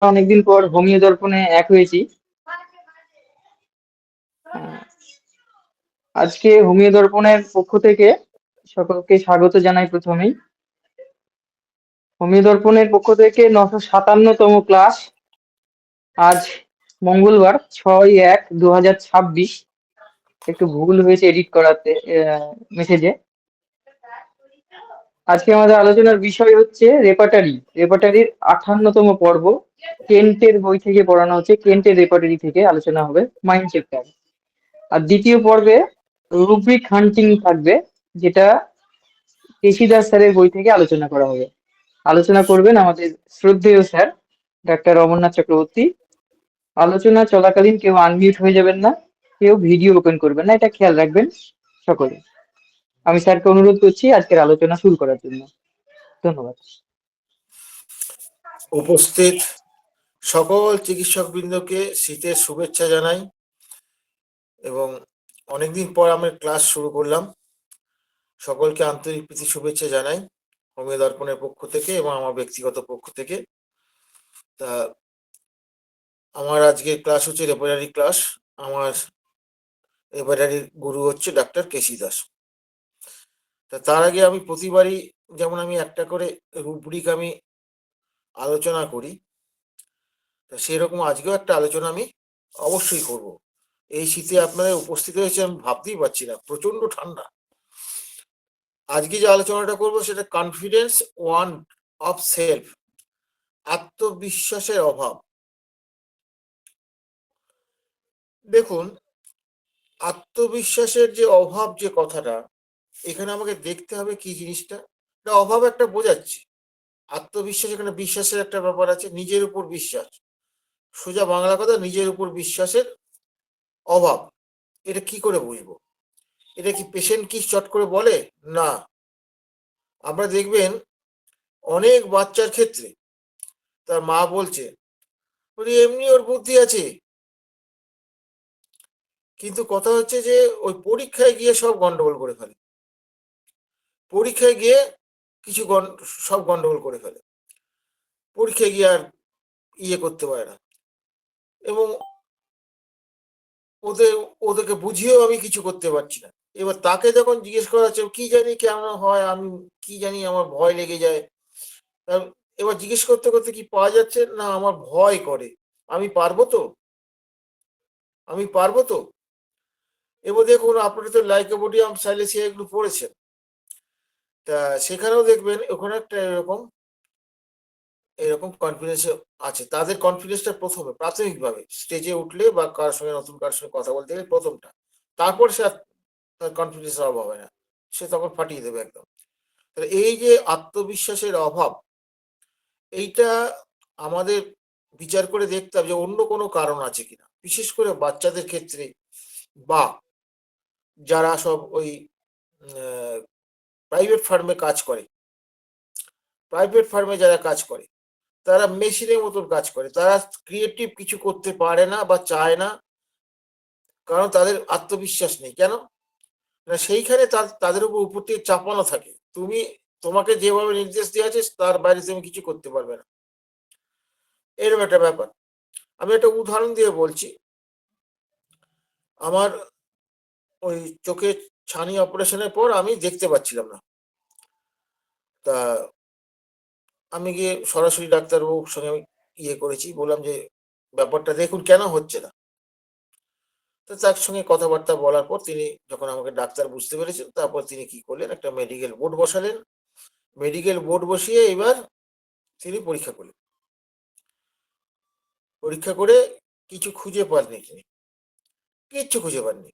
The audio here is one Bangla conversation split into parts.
অনেকদিন পর হোমিও দর্পণে এক হয়েছি। আহ, আজকে হোমিও দর্পণের পক্ষ থেকে সকলকে স্বাগত জানাই। প্রথমেই হোমিও দর্পণের পক্ষ থেকে 957তম ক্লাস। আজ মঙ্গলবার 6/1/2026। একটু ভুল হয়েছে এডিট করাতে মেসেজে। আজকে আমাদের আলোচনার বিষয় হচ্ছে রেপার্টারি। রেপার্টারির 58তম পর্ব। কেন্টের বই থেকে পড়ানো হচ্ছে, কেন্টের রেপার্টারি থেকে আলোচনা হবে মাইন্ড চ্যাপ্টার। আর দ্বিতীয় পর্বে রুব্রিক হান্টিং থাকবে, যেটা কেশি দাস স্যারের বই থেকে আলোচনা করা হবে। আলোচনা করবেন আমাদের শ্রদ্ধেয় স্যার ডাক্তার অমরনাথ চক্রবর্তী। আলোচনা চলাকালীন কেউ আনমিউট হয়ে যাবেন না, কেউ ভিডিও ওপেন করবেন না, এটা খেয়াল রাখবেন সকলে। আমি স্যারকে অনুরোধ করছি আজকের আলোচনা শুরু করার জন্য। ধন্যবাদ। উপস্থিত সকল চিকিৎসক বৃন্দকে শীতের শুভেচ্ছা জানাই এবং অনেকদিন পর আমি ক্লাস শুরু করলাম। সকলকে আন্তরিক প্রীতি শুভেচ্ছা জানাই হোমিও দর্পণের পক্ষ থেকে এবং আমার ব্যক্তিগত পক্ষ থেকে। তা আমার আজকে ক্লাস হচ্ছে রেপার্টারি ক্লাস। আমার রেপার্টারির গুরু হচ্ছে ডাক্তার কেশি দাস। তা তার আগে আমি প্রতিবারই যেমন আমি একটা করে রুব্রিক আমি আলোচনা করি, তা সেরকম আজকেও একটা আলোচনা আমি অবশ্যই করব। এই শীতে আপনাদের উপস্থিত হয়েছে আমি ভাবতেই পারছি না, প্রচন্ড ঠান্ডা। আজকে যে আলোচনাটা করব সেটা কনফিডেন্স ওয়ান অফ সেলফ, আত্মবিশ্বাসের অভাব। দেখুন, আত্মবিশ্বাসের যে অভাব, যে কথাটা এখানে আমাকে দেখতে হবে কি জিনিসটা। এটা অভাব একটা বোঝাচ্ছে, আত্মবিশ্বাস এখানে বিশ্বাসের একটা ব্যাপার আছে, নিজের উপর বিশ্বাস। সোজা বাংলা কথা, নিজের উপর বিশ্বাসের অভাব। এটা কি করে বুঝবো? এটা কি পেশেন্ট কি চট করে বলে? না। আপনারা দেখবেন অনেক বাচ্চার ক্ষেত্রে তার মা বলছে এমনি ওর বুদ্ধি আছে, কিন্তু কথা হচ্ছে যে ওই পরীক্ষায় গিয়ে সব গন্ডগোল করে ফেলে। পরীক্ষায় গিয়ে কিছু সব গন্ডগোল করে ফেলে, পরীক্ষায় গিয়ে আর করতে পারে না। এবং ওদেরকে বুঝিয়েও আমি কিছু করতে পারছি না। এবার তাকে যখন জিজ্ঞেস করা হচ্ছে কি জানি কেমন হয়, আমি কি জানি, আমার ভয় লেগে যায়। এবার জিজ্ঞেস করতে করতে কি পাওয়া যাচ্ছে না, আমার ভয় করে, আমি পারবো তো, আমি পারবো তো। এবার দেখুন, আপনারা তো লাইকোপোডিয়াম সাইলেসিয়া এগুলো পড়েছেন, তা সেখানেও দেখবেন ওখানে একটা এরকম এরকম কনফিডেন্স আছে। তাদের কনফিডেন্সটা প্রথমে প্রাথমিকভাবে স্টেজে উঠলে বা কার সঙ্গে নতুন কার সঙ্গে কথা বলতে গেলে প্রথমটা, তারপর সে তার কনফিডেন্সের অভাব হয় না, সে তখন ফাটিয়ে দেবে একদম। তাহলে এই যে আত্মবিশ্বাসের অভাব, এইটা আমাদের বিচার করে দেখতে হবে যে অন্য কোনো কারণ আছে কিনা, বিশেষ করে বাচ্চাদের ক্ষেত্রে বা যারা সব ওই প্রাইভেট ফার্মে কাজ করে, প্রাইভেট ফার্মে যারা কাজ করে তারা মেশিনের মতন কাজ করে, তারা ক্রিয়েটিভ কিছু করতে পারে না বা চায় না, কারণ তাদের আত্মবিশ্বাস নেই। কেন না, সেইখানে তাদের উপর থেকে চাপানো থাকে, তোমাকে যেভাবে নির্দেশ দেওয়া আছে তার বাইরে তুমি কিছু করতে পারবে না, এরকম একটা ব্যাপার। আমি একটা উদাহরণ দিয়ে বলছি। আমার ওই চোখে ছানি অপারেশনের পর আমি দেখতে পাচ্ছিলাম না, তা আমি গিয়ে সরাসরি ডাক্তারবাবুর সঙ্গে আমি করেছি, বললাম যে ব্যাপারটা দেখুন কেন হচ্ছে না। তো তার সঙ্গে কথাবার্তা বলার পর তিনি যখন আমাকে ডাক্তার বুঝতে পেরেছেন, তারপর তিনি কি করলেন, একটা মেডিকেল বোর্ড বসালেন। মেডিকেল বোর্ড বসিয়ে এবার তিনি পরীক্ষা করলেন। পরীক্ষা করে কিছু খুঁজে পাননি, তিনি কিচ্ছু খুঁজে পাননি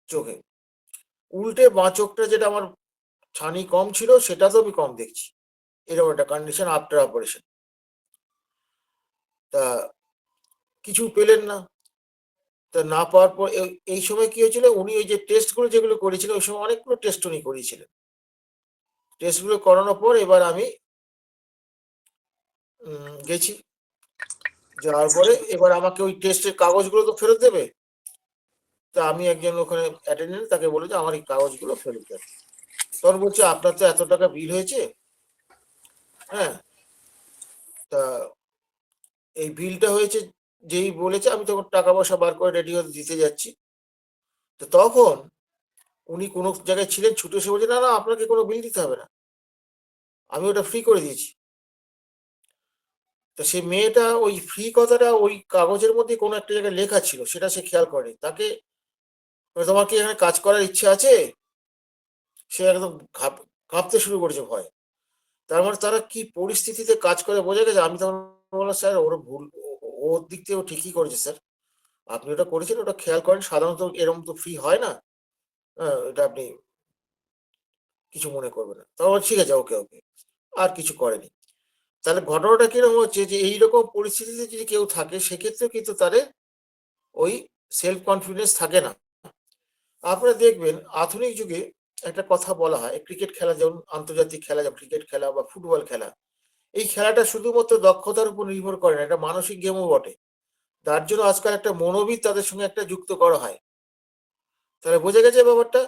চোখে। উল্টে বাঁ চোখটা, যেটা আমার ছানি কম ছিল, সেটা তো আমি কম দেখছি, এরকম একটা কন্ডিশন আফটার অপারেশন। তা কিছু পেলেন না। তা না পাওয়ার পর এই সময় কি হয়েছিল, উনি ওই যে টেস্টগুলো যেগুলো করেছিলেন, ওই সময় অনেকগুলো টেস্ট উনি করিয়েছিলেন। টেস্টগুলো করানোর পর এবার আমি গেছি, যাওয়ার পরে এবার আমাকে ওই টেস্টের কাগজগুলো তো ফেরত দেবে। তা আমি একজন ওখানে অ্যাটেন্ডেন্ট, তাকে বলে যে আমার এই কাগজগুলো ফেরত দেবে। তখন বলছে আপনার তো এত টাকা বিল হয়েছে। হ্যাঁ, তা এই বিলটা হয়েছে, যেই বলেছে আমি তখন টাকা পয়সা বার করে রেডি হতে দিতে যাচ্ছি, তো তখন উনি কোনো জায়গায় ছিলেন, ছুটে এসে বলছে, না না আপনাকে কোনো বিল দিতে হবে না, আমি ওটা ফ্রি করে দিয়েছি। তো সেই মেয়েটা ওই ফ্রি কথাটা ওই কাগজের মধ্যে কোনো একটা জায়গায় লেখা ছিল, সেটা সে খেয়াল করে। তাকে বলে, তোমার কি এখানে কাজ করার ইচ্ছে আছে? সে একদম কাঁপতে শুরু করেছে ভয়। তার মানে তারা কি পরিস্থিতিতে কাজ করে বোঝা গেছে। আমি তখন বললাম, স্যার ওর ভুল, ওর দিক থেকে ও ঠিকই করেছে স্যার, আপনি ওটা করেছেন, ওটা খেয়াল করেন, সাধারণত এরকম তো ফ্রি হয় না। হ্যাঁ, এটা আপনি কিছু মনে করবেন না। তখন বলছে, ঠিক আছে, ওকে ওকে, আর কিছু করেনি। তাহলে ঘটনাটা কিরকম হচ্ছে, যে এইরকম পরিস্থিতিতে যদি কেউ থাকে, সেক্ষেত্রেও কিন্তু তাদের ওই সেলফ কনফিডেন্স থাকে না। আপনারা দেখবেন আধুনিক যুগে একটা কথা বলা হয়, ক্রিকেট খেলা যেমন আন্তর্জাতিক খেলা, যেমন ক্রিকেট খেলা বা ফুটবল খেলা, এই খেলাটা শুধুমাত্র দক্ষতার উপর নির্ভর করে না, এটা মানসিক গেমও বটে। তার জন্য আজকাল একটা মনোবিদ তাদের সঙ্গে একটা যুক্ত করা হয়। তাহলে বোঝা গেছে ব্যাপারটা।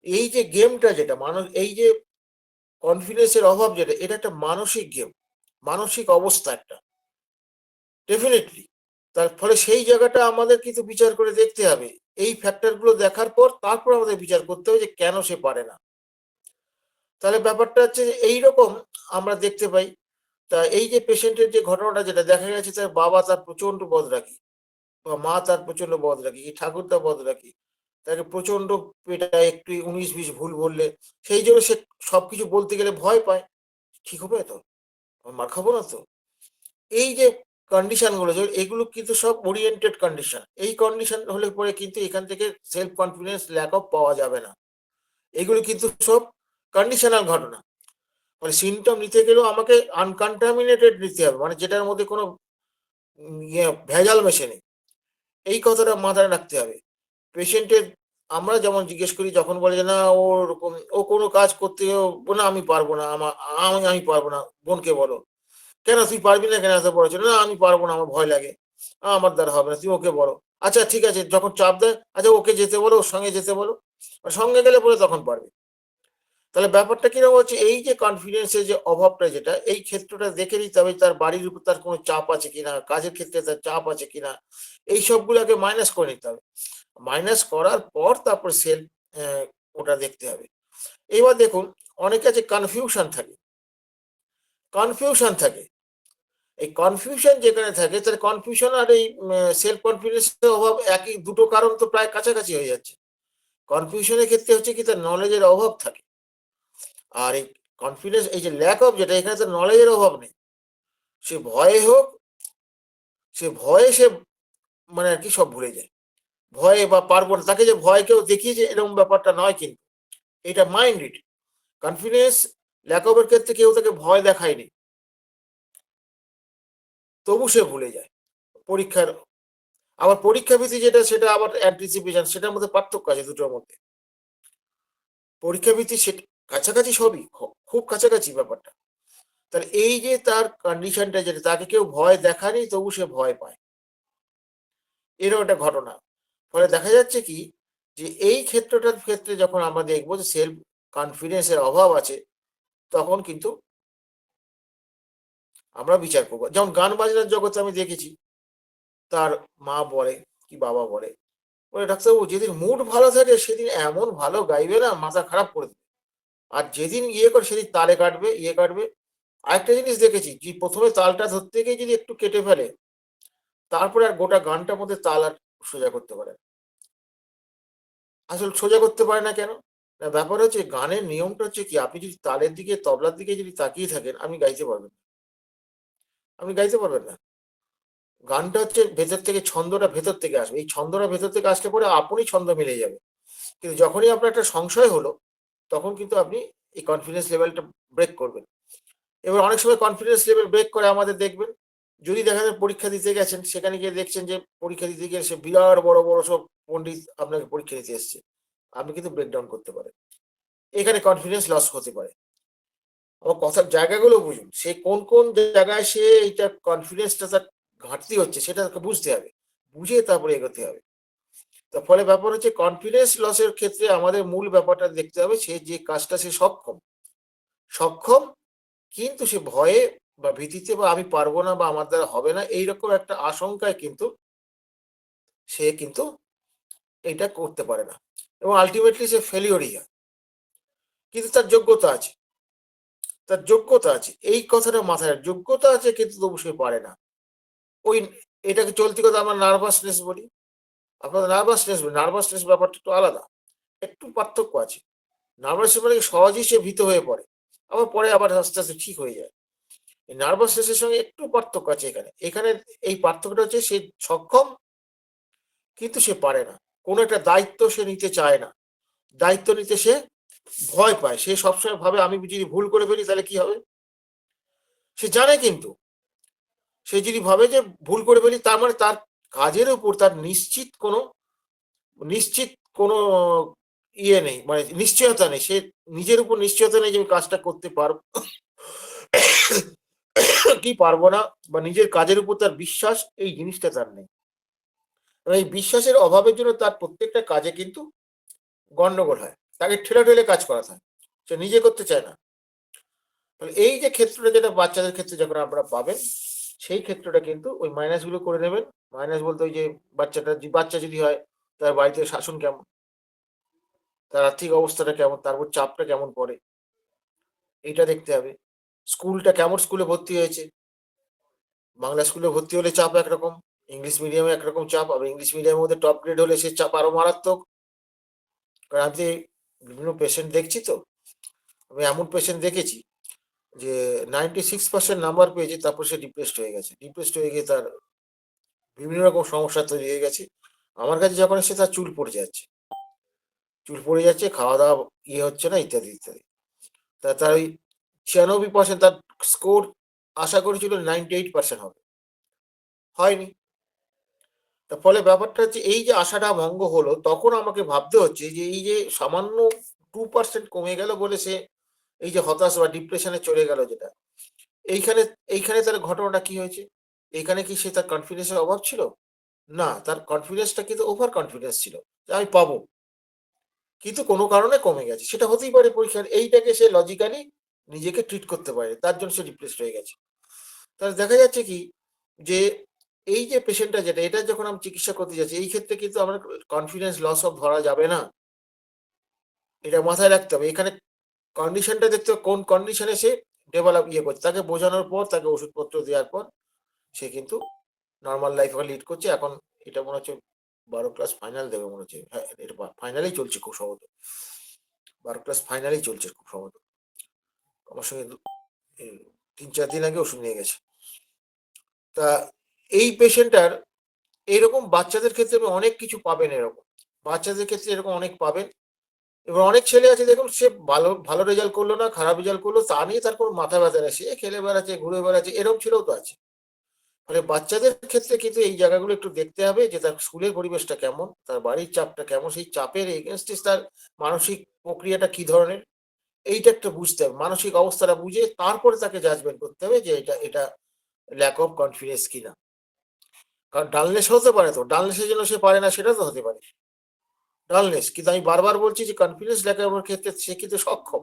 এই যে গেমটা, যেটা মানুষ, এই যে কনফিডেন্সের অভাব, যেটা এটা একটা মানসিক গেম, মানসিক অবস্থা একটা, ডেফিনেটলি। তার ফলে সেই জায়গাটা আমাদের কিন্তু বিচার করে দেখতে হবে। এই ফ্যাক্টর গুলো দেখার পর তারপর আমাদের বিচার করতে হবে যে কেন সে পারে না। তাহলে ব্যাপারটা হচ্ছে যে এইরকম আমরা দেখতে পাই। তা এই যে পেশেন্টের যে ঘটনাটা, যেটা দেখা গেছে, তার বাবা তার প্রচন্ড বদরাগী, বা মা তার প্রচন্ড বদরাগী, কি ঠাকুরদা বদরাগী, তাকে প্রচন্ড পেটায়, একটু 19-20 ভুল বললে সেই জন্য সে সবকিছু বলতে গেলে ভয় পায়। ঠিক হবে তো, আমি মার খাবো না তো। এই যে কন্ডিশন গুলো, এগুলো কিন্তু সব ওরিয়েন্টেড কন্ডিশন। এই কন্ডিশন হলে পরে কিন্তু এখান থেকে সেলফ কনফিডেন্স ল্যাক অফ পাওয়া যাবে না। এগুলো কিন্তু সব কন্ডিশনাল ঘটনা। মানে সিমটম নিতে গেলেও আমাকে আনকন্টামিনেটেড নিতে হবে, মানে যেটার মধ্যে কোনো ভেজাল মেশে নেই। এই কথাটা মাথায় রাখতে হবে পেশেন্টের। আমরা যেমন জিজ্ঞেস করি, যখন বলে যে না ওরকম, ও কোনো কাজ করতে না আমি পারবো না, আমি পারবো না, বোনকে বলো, কেন তুই পারবি না, কেন এত বড় ছেলে? না আমি পারবো না, আমার ভয় লাগে, আমার দ্বারা হবে না, তুমি ওকে বলো। আচ্ছা ঠিক আছে, যখন চাপ দেয়, আচ্ছা ওকে যেতে বলো, ওর সঙ্গে যেতে বলো, আর সঙ্গে গেলে পরে তখন পারবে। তাহলে ব্যাপারটা কিরকম হচ্ছে, এই যে কনফিডেন্সের যে অভাবটা, যেটা এই ক্ষেত্রটা দেখে নিতে হবে, তার বাড়ির উপর তার কোনো চাপ আছে কিনা, কাজের ক্ষেত্রে তার চাপ আছে কিনা, এই সবগুলোকে মাইনাস করে নিতে হবে। মাইনাস করার পর তারপর সেল ওটা দেখতে হবে। এবার দেখুন, অনেকে আছে কনফিউশন থাকে, কনফিউশন থাকে। এই কনফিউশন যেখানে থাকে, তাহলে কনফিউশন আর এই সেলফ কনফিডেন্সের অভাব, একই দুটো কারণ তো প্রায় কাছাকাছি হয়ে যাচ্ছে। কনফিউশনের ক্ষেত্রে হচ্ছে কি, তার নলেজের অভাব থাকে। আর এই কনফিডেন্স, এই যে ল্যাক অফ, যেটা এখানে তো নলেজের অভাব নেই। সে ভয়ে হোক, সে মানে আর কি সব ভুলে যায়, ভয়ে বা পারবো না, তাকে যে ভয় কেউ দেখিয়েছে এরকম ব্যাপারটা নয়, কিন্তু এটা মাইন্ডেড। কনফিডেন্স ল্যাক অফের ক্ষেত্রে কেউ তাকে ভয় দেখায়নি, তবু সে ভুলে যায় পরীক্ষার। আবার পরীক্ষা ভীতি যেটা, সেটা আবার অ্যান্টিসিপেশন, সেটার মধ্যে পার্থক্য আছে দুটোর মধ্যে। পরীক্ষা ভীতি সেটা কাছাকাছি, সবই খুব কাছাকাছি ব্যাপারটা। তাহলে এই যে তার কন্ডিশনটা, যেটা তাকে কেউ ভয় দেখানি তবু সে ভয় পায়, এরকম একটা ঘটনা। ফলে দেখা যাচ্ছে কি, যে এই ক্ষেত্রটার ক্ষেত্রে যখন আমরা দেখবো যে সেলফ কনফিডেন্সের অভাব আছে, তখন কিন্তু আমরা বিচার করবো। যেমন গান বাজনার জগতে আমি দেখেছি, তার মা বলে কি বাবা বলে, বলে ডাক্তারবাবু যেদিন মুড ভালো থাকে সেদিন এমন ভালো গাইবে না, মাথা খারাপ করে দেবে। আর যেদিন ইয়ে করে সেদিন তালে কাটবে, ইয়ে কাটবে। আরেকটা জিনিস দেখেছি, যে প্রথমে তালটা ধরতে গিয়ে যদি একটু কেটে ফেলে, তারপরে আর গোটা গানটার মধ্যে তাল আর সোজা করতে পারে না। আসলে সোজা করতে পারে না কেন? না, ব্যাপার হচ্ছে গানের নিয়মটা হচ্ছে কি, আপনি যদি তালের দিকে, তবলার দিকে যদি তাকিয়ে থাকেন, আপনি গাইতে পারবেন না। আপনি গাইতে পারবেন না। গানটা হচ্ছে ভেতর থেকে, ছন্দটা ভেতর থেকে আসবে। এই ছন্দটা ভেতর থেকে আসলে পরে আপনি ছন্দ মিলে যাবে। কিন্তু যখনই আপনার একটা সংশয় হলো, তখন কিন্তু আপনি এই কনফিডেন্স লেভেলটা ব্রেক করবেন। এবার অনেক সময় কনফিডেন্স লেভেল ব্রেক করে আমাদের দেখবেন, যদি দেখা যায় পরীক্ষা দিতে গেছেন, সেখানে গিয়ে দেখছেন যে পরীক্ষা দিতে গিয়ে সে বিরাট বড় বড় সব পণ্ডিত আপনাকে পরীক্ষা দিতে এসছে, আপনি কিন্তু ব্রেকডাউন করতে পারেন। এখানে কনফিডেন্স লস হতে পারে। আবার কথার জায়গাগুলো বুঝুন, সে কোন কোন জায়গায় সে এইটা কনফিডেন্সটা তার ঘাটতি হচ্ছে, সেটা তাকে বুঝতে হবে, বুঝে তারপরে এগোতে হবে। তার ফলে ব্যাপার হচ্ছে, কনফিডেন্স লসের ক্ষেত্রে আমাদের মূল ব্যাপারটা দেখতে হবে, সে যে কাজটা সে সক্ষম, সক্ষম, কিন্তু সে ভয়ে বা ভীতিতে বা আমি পারবো না বা আমার দ্বারা হবে না এইরকম একটা আশঙ্কায় কিন্তু সে কিন্তু এটা করতে পারে না এবং আলটিমেটলি সে ফেলিওরই হয়। কিন্তু তার যোগ্যতা আছে, তার যোগ্যতা আছে, এই কথাটা মাথায় যোগ্যতা আছে কিন্তু তবু সে পারে না। ওই এটাকে চলতি কথা আমরা নার্ভাসনেস বলি, আপনাদের নার্ভাসনেস ব্যাপারটা একটু আলাদা, একটু পার্থক্য আছে। নার্ভাসনেস মানে সহজেই সে ভীত হয়ে পড়ে, আবার পরে আবার আস্তে আস্তে ঠিক হয়ে যায়। এই নার্ভাসনেসের সঙ্গে একটু পার্থক্য আছে এখানে। এখানে এই পার্থক্যটা হচ্ছে সে সক্ষম কিন্তু সে পারে না। কোনো একটা দায়িত্ব সে নিতে চায় না। দায়িত্ব নিতে সে ভয় পায়। সে সবসময় ভাবে আমি যদি ভুল করে ফেলি তাহলে কি হবে? সে জানে কিন্তু সে যদি ভাবে যে ভুল করে ফেলি তার মানে তার কাজের উপর তার নিশ্চিত কোনো ইয়ে নেই, মানে নিশ্চয়তা নেই। সে নিজের উপর নিশ্চয়তা নেই যে আমি কাজটা করতে পারবো কি পারবো না, বা নিজের কাজের উপর তার বিশ্বাস এই জিনিসটা তার নেই। এবং এই বিশ্বাসের অভাবের জন্য তার প্রত্যেকটা কাজে কিন্তু গন্ডগোল হয়, তাকে ঠেলে কাজ করাতে হয়, সে নিজে করতে চায় না। তাহলে এই যে ক্ষেত্রটা যেটা বাচ্চাদের ক্ষেত্রে যখন আপনারা পাবেন, সেই ক্ষেত্রটা কিন্তু ওই মাইনাস গুলো করে নেবেন। মাইনাস বলতে ওই যে বাচ্চা যদি হয় তার বাড়িতে শাসন কেমন, তার আর্থিক অবস্থাটা কেমন, তার উপর চাপটা কেমন পড়ে, এইটা দেখতে হবে। স্কুলটা কেমন স্কুলে ভর্তি হয়েছে, বাংলা স্কুলে ভর্তি হলে চাপ একরকম, ইংলিশ মিডিয়ামে একরকম চাপ, আবার ইংলিশ মিডিয়ামের মধ্যে টপ গ্রেড হলে সে চাপ আরো মারাত্মক। কারণ আমি বিভিন্ন পেশেন্ট দেখছি তো, আমি এমন পেশেন্ট দেখেছি যে 96% নাম্বার পেয়েছে, তারপর সে ডিপ্রেসড হয়ে গেছে। ডিপ্রেসড হয়ে গিয়ে তার বিভিন্ন রকম সমস্যা তৈরি হয়ে গেছে। আমার কাছে যখন এসে তার চুল পড়ে যাচ্ছে, খাওয়া দাওয়া ইয়ে হচ্ছে না, ইত্যাদি ইত্যাদি। তার ওই 96% তার স্কোর আশা করেছিল 98% হবে, হয়নি। তার ফলে ব্যাপারটা হচ্ছে এই যে আশাটা ভঙ্গ হলো, তখন আমাকে ভাবতে হচ্ছে যে এই যে সামান্য 2% কমে গেল বলে সে এই যে হতাশ বা ডিপ্রেশনে চলে গেল, যেটা এইখানে এইখানে তার ঘটনাটা কি হয়েছে? এখানে কি সে তার কনফিডেন্সের অভাব ছিল? না, তার কনফিডেন্সটা কিন্তু ওভার কনফিডেন্স ছিল যে আমি পাবো, কিন্তু কোনো কারণে কমে গেছে। সেটা হতেই পারে পরীক্ষার, এইটাকে সে লজিক্যালি নিজেকে ট্রিট করতে পারে, তার জন্য সে ডিপ্রেসড হয়ে গেছে। তাহলে দেখা যাচ্ছে কি যে এই যে পেশেন্টটা যেটা, এটা যখন আমি চিকিৎসা করতে যাচ্ছি, এই ক্ষেত্রে কিন্তু আমার কনফিডেন্স লস অফ ধরা যাবে না, এটা মাথায় রাখতে হবে। এখানে কন্ডিশনটা দেখতে হবে কোন কন্ডিশনে সে ডেভেলপ ইয়ে করছে, তাকে বোঝানোর পর, তাকে ওষুধপত্র দেওয়ার পর সে কিন্তু নর্মাল লাইফ লিড করছে। এখন এটা মনে হচ্ছে 12 ক্লাস ফাইনাল দেবে মনে হচ্ছে, হ্যাঁ এটা ফাইনালেই চলছে খুব সম্ভবত, 12 ক্লাস ফাইনালেই চলছে খুব সম্ভবত। আমার সঙ্গে 3-4 দিন আগে ওষুধ নিয়ে গেছে। তা এই পেশেন্টটার এইরকম বাচ্চাদের ক্ষেত্রে আপনি অনেক কিছু পাবেন, এরকম বাচ্চাদের ক্ষেত্রে এরকম অনেক পাবেন। এবার অনেক ছেলে আছে দেখুন, সে ভালো ভালো রেজাল্ট করলো না, খারাপ রেজাল্ট করলো, তা নিয়ে তার কোনো মাথা ব্যথা নেই, সে খেলে বেড়াচ্ছে, ঘুরে বেড়াচ্ছে, এরকম ছেলেও তো আছে। মানে বাচ্চাদের ক্ষেত্রে কিন্তু এই জায়গাগুলো একটু দেখতে হবে যে তার স্কুলের পরিবেশটা কেমন, তার বাড়ির চাপটা কেমন, সেই চাপের এগেনস্টে তার মানসিক প্রক্রিয়াটা কি ধরনের, এইটা একটা বুঝতে হবে। মানসিক অবস্থাটা বুঝে তারপরে তাকে জাজমেন্ট করতে হবে যে এটা এটা ল্যাক অফ কনফিডেন্স কিনা। কারণ ডালনেস হতে পারে, তো ডালনেসের জন্য সে পারে না সেটা তো হতে পারে ডালনেস, কিন্তু আমি বারবার বলছি যে কনফিডেন্স ল্যাক অফের ক্ষেত্রে সে কিন্তু সক্ষম,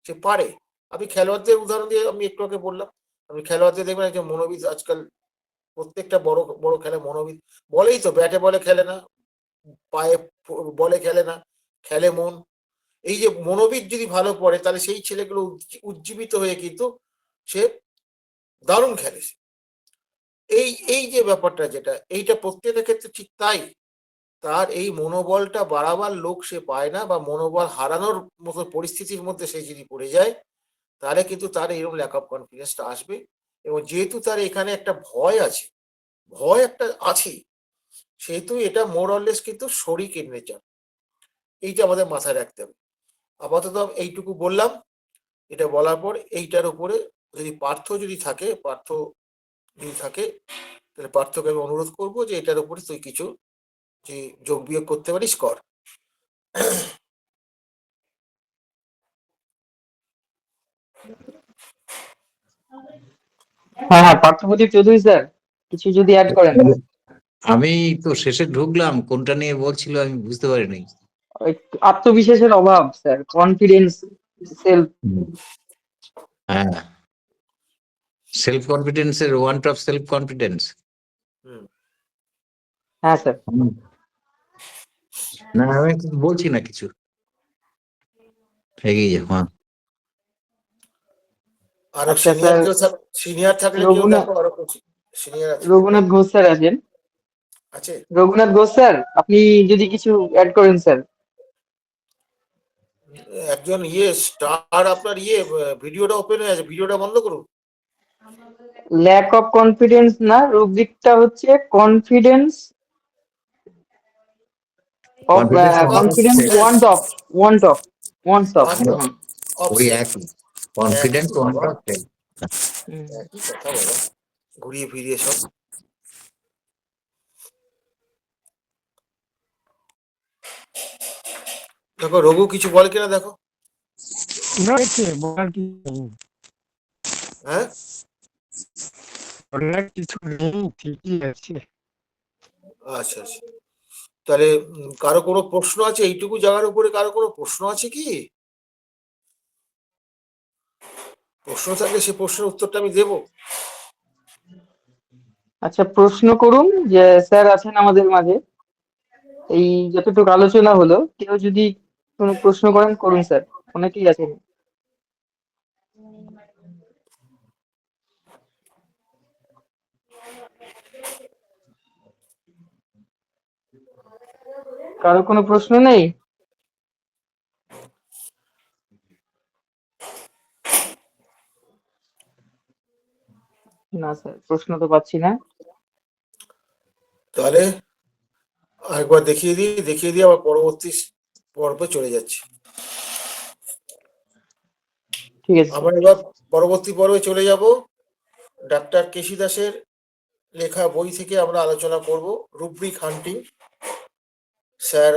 সে পারে। আমি খেলোয়াড়দের উদাহরণ দিয়ে আমি একটু আগে বললাম, আমি খেলোয়াড়দের দেখবেন একজন মনোবিদ আজকাল প্রত্যেকটা বড় বড় খেলে মনোবিদ, বলেই তো ব্যাটে বলে খেলে না, পায়ে বলে খেলে না, খেলে মন। এই যে মনোবিদ যদি ভালো পড়ে তাহলে সেই ছেলেগুলো উজ্জীবিত হয়ে কিন্তু সে দারুণ খেলে। এই এই যে ব্যাপারটা যেটা, এইটা প্রত্যেকটা ক্ষেত্রে ঠিক তাই। তার এই মনোবলটা বাড়াবার লোক সে পায় না, বা মনোবল হারানোর মতো পরিস্থিতির মধ্যে সে যদি পড়ে যায়, তাহলে কিন্তু তার এরকম ল্যাক অফ কনফিডেন্সটা আসবে। এবং যেহেতু তার এখানে একটা ভয় আছে, ভয় একটা আছেই, সেহেতু এটা মোর অললেস কিন্তু শরিক ইন নেচার, এইটা আমাদের মাথায় রাখতে হবে। আপাতত এইটুকু বললাম। এটা বলার পর এইটার উপরে যদি পার্থ যদি থাকে তাহলে পার্থকে আমি অনুরোধ করবো যে এটার উপরে তুই কিছু যে যোগ বিয়োগ করতে পারিস কর। হ্যাঁ হ্যাঁ, পার্থপ্রদীপ চৌধুরী স্যার, কিছু যদি অ্যাড করেন। আমি তো শেষে ঢুকলাম, কোনটা নিয়ে বলছিল আমি বুঝতে পারিনি। ওই আত্মবিশ্বাসের অভাব স্যার, কনফিডেন্স, সেলফ। হ্যাঁ, সেলফ কনফিডেন্সের ওয়ান্ট অফ সেলফ কনফিডেন্স। হুম। হ্যাঁ স্যার। না আমি বলছি না কিছু, এগিয়ে যাও। হ্যাঁ আরো আচ্ছা সিনিয়র স্যার, কেউ সিনিয়র থাকলে কেউ রঘুনাথ দেখো, আরো সিনিয়র আছে রঘুনাথ ঘোষ স্যার আছেন। আছে। রঘুনাথ ঘোষ স্যার, আপনি যদি কিছু অ্যাড করেন স্যার। একজন স্টার আপনার ভিডিওটা ওপেন হয়ে আছে, ভিডিওটা বন্ধ করুন। ল্যাক অফ কনফিডেন্স না, রুব্রিকটা হচ্ছে confidence of, confidence confidence want of, want of, wants of. Want of ওই সেলফ। একই, কনফিডেন্স একই ওয়ান্ট বাবা, অফ সেলফ। একই কথা বাবা, ঘুরিয়ে ফিরিয়ে সব। দেখো রঘু কিছু বলে কিনা দেখো। না এতে বলার কিছু নেই, হ্যাঁ বলার কিছু নেই, ঠিকই আছে। আচ্ছা আচ্ছা, তাহলে কারো কোনো প্রশ্ন আছে এইটুকু জায়গার উপরে? কারো কোনো প্রশ্ন আছে কি? প্রশ্ন থাকলে সে প্রশ্নের উত্তরটা আমি দেবো। আচ্ছা, প্রশ্ন করুন, যে স্যার আছেন আমাদের মাঝে। এই যতটুকু আলোচনা হলো, কেউ যদি কোনো প্রশ্ন করেন, করুন স্যার, অনেকেই আছেন। কারো কোনো প্রশ্ন নেই? না স্যার, প্রশ্ন তো পাচ্ছি না। তাহলে আরেকবার দেখিয়ে দিয়ে আবার পরবর্তী পর্বে চলে যাচ্ছি। ঠিক আছে আমরা স্যার। এবার পরবর্তী পর্বে চলে যাব। ডাক্তার কেশি দাসের লেখা বই থেকে আমরা আলোচনা করব রুব্রিক হান্টিং। স্যার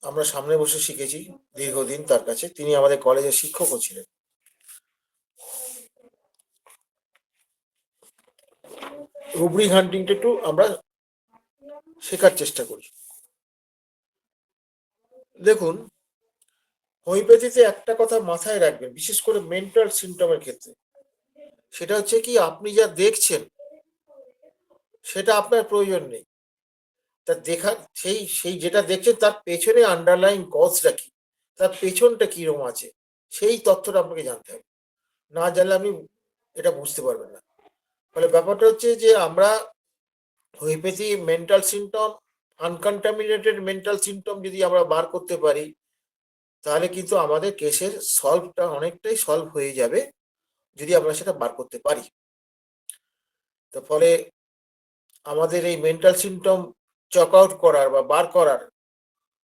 আমরা সামনে বসে শিখেছি দীর্ঘদিন তার কাছে, তিনি আমাদের কলেজের শিক্ষকও ছিলেন। রুব্রিক হান্টিংটা একটু আমরা শেখার চেষ্টা করি। দেখুন, হোমিওপ্যাথিতে একটা কথা মাথায় রাখবেন, বিশেষ করে মেন্টাল সিমটমের ক্ষেত্রে, সেটা হচ্ছে কি আপনি যা দেখছেন সেটা আপনার প্রয়োজন নেই। তা দেখার সেই সেই যেটা দেখছেন তার পেছনে আন্ডারলাইন কজটা কি, তার পেছনটা কিরকম আছে, সেই তথ্যটা আপনাকে জানতে হবে। না জানলে আপনি এটা বুঝতে পারবেন না। ফলে ব্যাপারটা হচ্ছে যে আমরা homeopathy mental symptom, uncontaminated mental symptom যদি আমরা বার করতে পারি, তাহলে কিন্তু আমাদের কেসের সলভটা অনেকটাই সলভ হয়ে যাবে, যদি আমরা সেটা বার করতে পারি। তো ফলে আমাদের এই মেন্টাল সিমটম চক আউট করার বা বার করার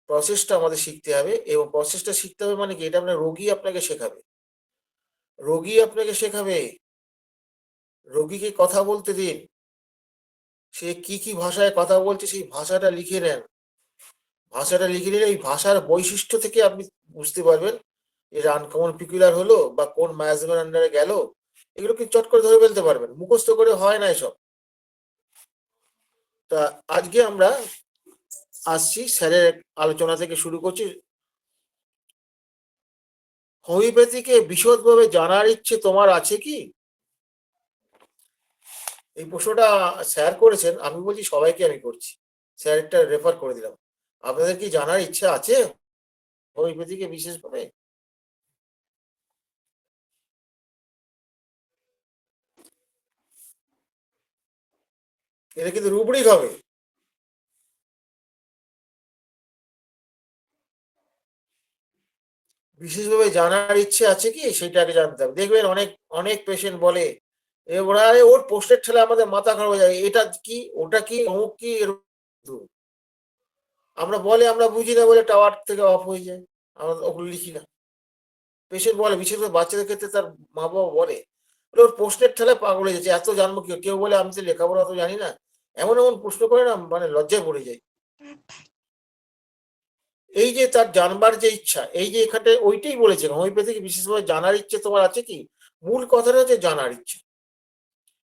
প্রসেসটা আমাদের শিখতে হবে। এবং প্রসেসটা শিখতে হবে মানে কি, এটা আপনার রোগী আপনাকে শেখাবে, রোগী আপনাকে শেখাবে। রোগীকে কথা বলতে দিন, সে কি কি ভাষায় কথা বলছে সেই ভাষাটা লিখে নেন। ভাষাটা লিখে নিলে এই ভাষার বৈশিষ্ট্য থেকে আপনি বুঝতে পারবেন এটা আনকমন পিকুলার হলো বা কোন মায়াজমের আন্ডারে গেল। এগুলো কি চট করে ধরে ফেলতে পারবেন, মুখস্থ করে হয় না এসব। তা আজকে আমরা আসছি স্যারের আলোচনা থেকে শুরু করছি। হোমিওপ্যাথিকে বিশদভাবে জানার ইচ্ছে তোমার আছে কি? এই প্রশ্নটা স্যার করেছেন, আমি বলছি সবাইকে আমি করছি, স্যার একটা রেফার করে দিলাম। আপনাদের কি জানার ইচ্ছা আছে হোমিওপ্যাথিকে বিশেষভাবে? এটা কিন্তু রুব্রিক হবে। বিশেষভাবে জানার ইচ্ছে আছে কি সেটা আগে জানতে হবে। দেখবেন অনেক অনেক পেশেন্ট বলে ওরা ওর পোস্টের ছেলে আমাদের মাথা খারাপ হয়ে যায়, এটা কি ওটা কি অমুক কি আমরা বলে আমরা বুঝি না বলে টাওয়ার থেকে অফ হয়ে যায়, আমরা ওগুলো লিখি না। পেশেন্ট বলে, বিশেষ করে বাচ্চাদের ক্ষেত্রে তার মা বাবা বলে ওর পোস্টের ঠেলায় পাগল হয়ে যাচ্ছে, এত জানবো কি? কেউ বলে আমি তো লেখাপড়া তো জানি না, এমন এমন প্রশ্ন করে না, মানে লজ্জায় পড়ে যায়। এই যে তার জানবার যে ইচ্ছা, এই যে এখানে ওইটাই বলেছেন হোমিওপ্যাথিকে বিশেষভাবে জানার ইচ্ছে তোমার আছে কি, মূল কথাটা হচ্ছে জানার ইচ্ছে।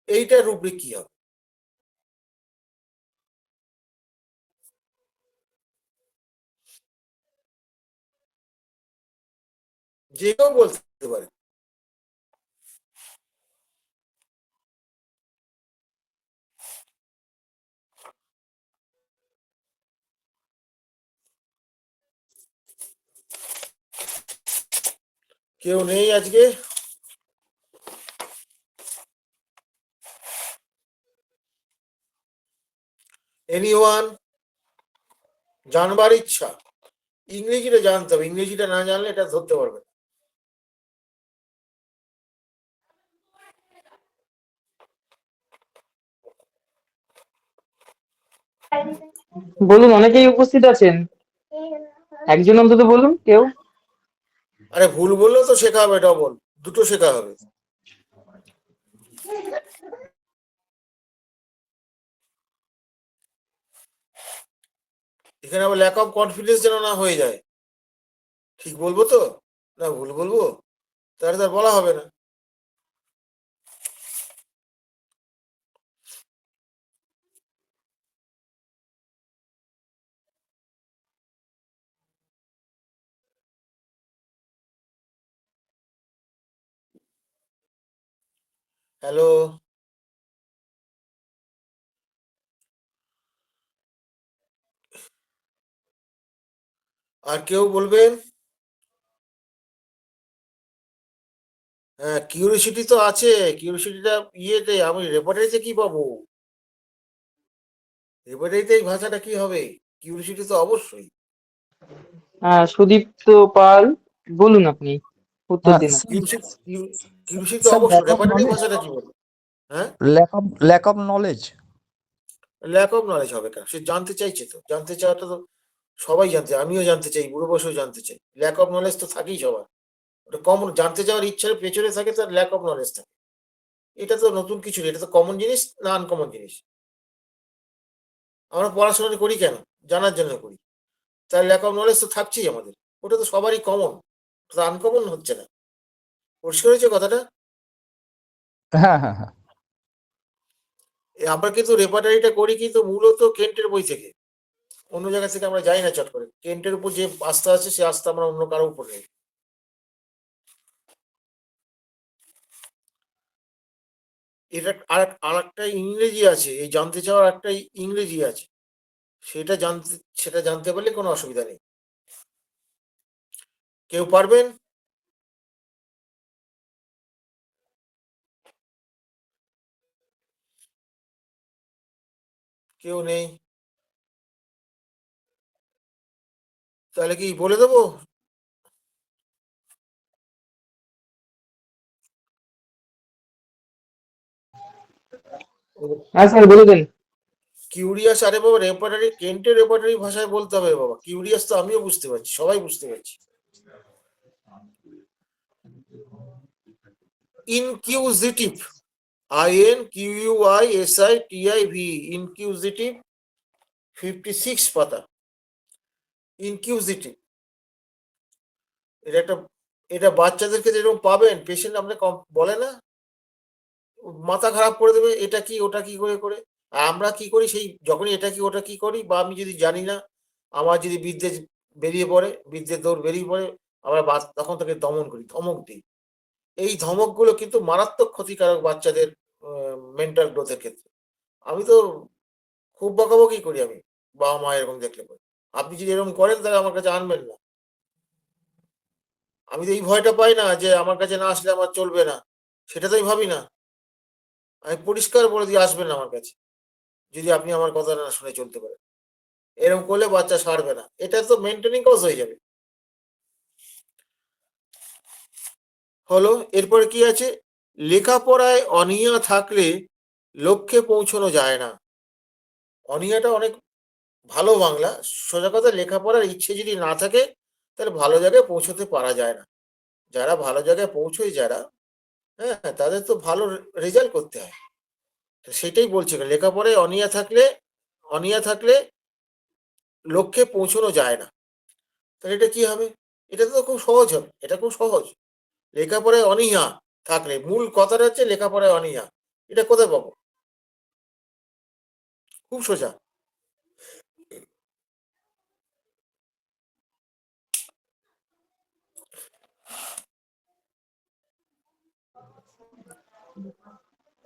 এইটা রুব্রিক কি হবে? যে কেউ বলতে পারে। কেউ নেই আজকে? এনিওয়ান? জানবার ইচ্ছা? ইংরেজিটা জানতে হবে, ইংরেজিটা না জানলে এটা ধরতে পারবে না। বলুন, অনেকেই উপস্থিত আছেন, একজন অন্তত বলুন কেউ। আরে ভুল বললেও তো শেখা হবে, ডবল দুটো শেখা হবে। এখানে আবার ল্যাক অফ কনফিডেন্স যেন না হয়ে যায়। ঠিক বলবো তো না ভুল বলবো? তাহলে তার বলা হবে না। হ্যালো, আর কেউ বলবেন? হ্যাঁ, কিউরিসিটি তো আছে। কিউরিসিটিটা ইয়েতে আমি রেপার্টারিতে কি পাবো? রেপার্টারিতে এই ভাষাটা কি হবে? কিউরিসিটি তো অবশ্যই। সুদীপ্ত পাল, বলুন আপনি, উত্তর দিন আপনি। কিউরিসিটি তো স্যার অবশ্যই। ল্যাক অফ রেপার্টারি নলেজ, ভাষাটা কি বলে? হ্যাঁ, lack of knowledge. Lack of knowledge হবে কেন? সে জানতে চাইছে তো, জানতে চাওয়াটা তো সবাই জানতে চায়। আমিও জানতে চাই, বুড়ো বয়সেও জানতে চাই। ল্যাক অফ নলেজ তো থাকেই সবার। ওটা কমন, জানতে চাওয়ার ইচ্ছার পেছনে থাকে তার ল্যাক অফ নলেজ থাকে। এটা তো নতুন কিছু না, এটা তো কমন জিনিস না আনকমন জিনিস। আমরা পড়াশোনা করি কেন? জানার জন্য করি। তার ল্যাক অফ নলেজ তো থাকছেই আমাদের। ওটা তো সবারই কমন, ওটা আনকমন হচ্ছে না। পরিষ্কার হয়েছে কথাটা? হ্যাঁ হ্যাঁ হ্যাঁ। আমরা কিন্তু রেপার্টারিটা করি কিন্তু মূলত কেন্টের বই থেকে। অন্য জায়গা থেকে আমরা যাই না চট করে। কেন্টের উপর যে আস্থা আছে সে আস্থা আমরা অন্য কারো উপর নেই। এটা আর একটা ইংরেজি আছে, এই জানতে চাওয়ার একটা ইংরেজি আছে। সেটা জানতে পারলে কোনো অসুবিধা নেই। কেউ পারবেন? কেউ নেই? তাহলে কি বলে দেবো? হ্যাঁ স্যার, বলে দেন। কিউরিয়াস, আরে বাবা রেপার্টারি, কেন্টের রেপার্টারি ভাষায় বলতে হবে বাবা। কিউরিয়াস তো আমিও বুঝতে পারছি, সবাই বুঝতে পারছি। ইনকিউজিটিভ, INQUISITIV, ইনকিউজিটিভ, 56 পাতা। ইনকিউজিটিভ এটা একটা, এটা বাচ্চাদেরকে যেরকম পাবেন পেশেন্ট আপনাকে বলে না, মাথা খারাপ করে দেবে, এটা কি ওটা কি করে করে। আর আমরা কি করি, সেই যখনই এটা কি ওটা কি করি, বা আমি যদি জানি না, আমার যদি বিদ্যে বেরিয়ে পড়ে, বিদ্যের দৌড় বেরিয়ে পড়ে, আমরা তখন তাকে দমন করি, ধমক দিই। এই ধমকগুলো কিন্তু মারাত্মক ক্ষতিকারক বাচ্চাদের মেন্টাল গ্রোথের ক্ষেত্রে। আমি তো খুব বকাবকি করি আমি, বাবা মা এরকম দেখলে পরে। আপনি যদি এরকম করেন তাহলে আমার কাছে আনবেন না। আমি তো এই ভয়টা পাই না যে আমার কাছে না আসলে আমার চলবে না, সেটা তো আমি ভাবি না। আমি পরিষ্কার বলে দিয়ে আসবেন না আমার কাছে, যদি আপনি আমার কথা না শুনে চলতে পারেন। এরকম করলে বাচ্চা সারবে না, এটা তো মেনটেনিং কজ হয়ে যাবে। হলো, এরপরে কি আছে? লেখাপড়ায় অনীহা থাকলে লক্ষ্যে পৌঁছানো যায় না। অনীহাটা অনেক ভালো বাংলা। সোজা কথা, লেখাপড়ার ইচ্ছে যদি না থাকে তাহলে ভালো জায়গায় পৌঁছতে পারা যায় না। যারা ভালো জায়গায় পৌঁছয় যারা, হ্যাঁ, তাদের তো ভালো রেজাল্ট করতে হয়। তো সেটাই বলছি, লেখাপড়ায় অনীহা থাকলে লক্ষ্যে পৌঁছানো যায় না। তাহলে এটা কি হবে? এটা তো খুব সহজ হবে, এটা খুব সহজ। লেখাপড়ায় অনীহা থাকলে, মূল কথাটা হচ্ছে লেখাপড়ায় অনীহা। এটা কোথায় পাবো? খুব সোজা।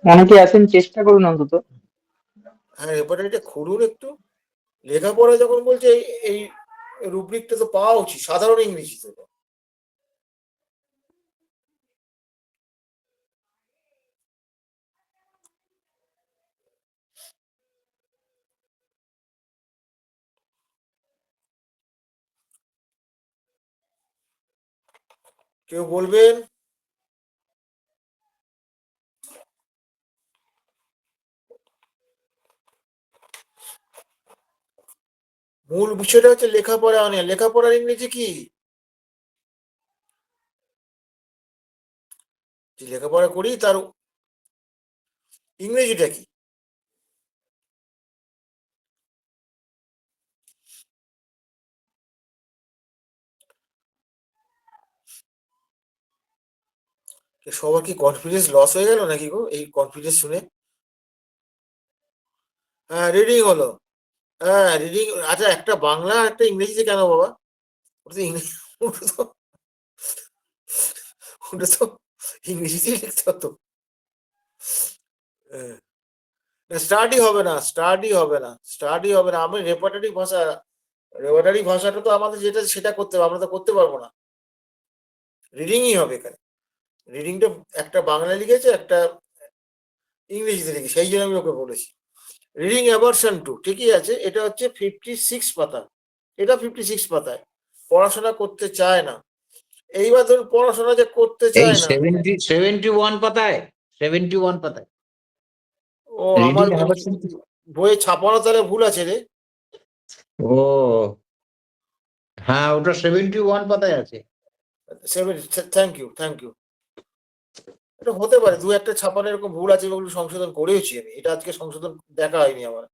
অনেকে আছেন, চেষ্টা করুন অন্তত। হ্যাঁ, এবারে এটা খুলুন একটু। লেখাপড়া যখন বলছে এই রুব্রিকটা তো পাওয়া উচিত সাধারণ ইংরেজিতে। কেউ বলবেন? মূল বিষয়টা হচ্ছে লেখাপড়া অনিয়া। লেখাপড়ার ইংরেজি কি? যে লেখাপড়া করি তার ইংরেজিটা কি? সবার কি কনফিডেন্স লস হয়ে গেল নাকি গো এই কনফিডেন্স শুনে? হ্যাঁ, রিডিং হলো। হ্যাঁ, রিডিং। আচ্ছা, একটা বাংলা একটা ইংরেজিতে কেন বাবা? ওটা তো ইংরেজি, ওটা তো ওটা তো ইংরেজিতেই লিখতে হতো। হ্যাঁ। না, স্টাডি হবে না, স্টাডি হবে না, স্টাডি হবে না। আমি রেপার্টরি ভাষা, রেপার্টরি ভাষাটা তো আমাদের যেটা সেটা করতে হবে, আমরা তো করতে পারবো না। রিডিংই হবে এখানে। রিডিংটা একটা বাংলা লিখেছে, একটা ইংরেজিতে লিখেছে, সেই জন্য আমি ওকে বলেছি। রিডিং অ্যাভারশন টু ঠিকই আছে, এটা হচ্ছে 56 পাতা, এটা 56 পাতায়। পড়াশোনা করতে চায় না। এইবার ধরুন পড়াশোনা যে করতে এই চায় না, 71 পাতায়, 71 পাতায় ও রিডিং আমার আবার। বইয়ে ছাপানো তাহলে ভুল আছে রে। ও হ্যাঁ, ওটা 71 পাতায় আছে। Thank you, thank you. এটা হতে পারে দু একটা ছাপানো এরকম ভুল আছে, ওগুলো সংশোধন করেওছি আমি। এটা আজকে সংশোধন দেখা হয়নি আমার।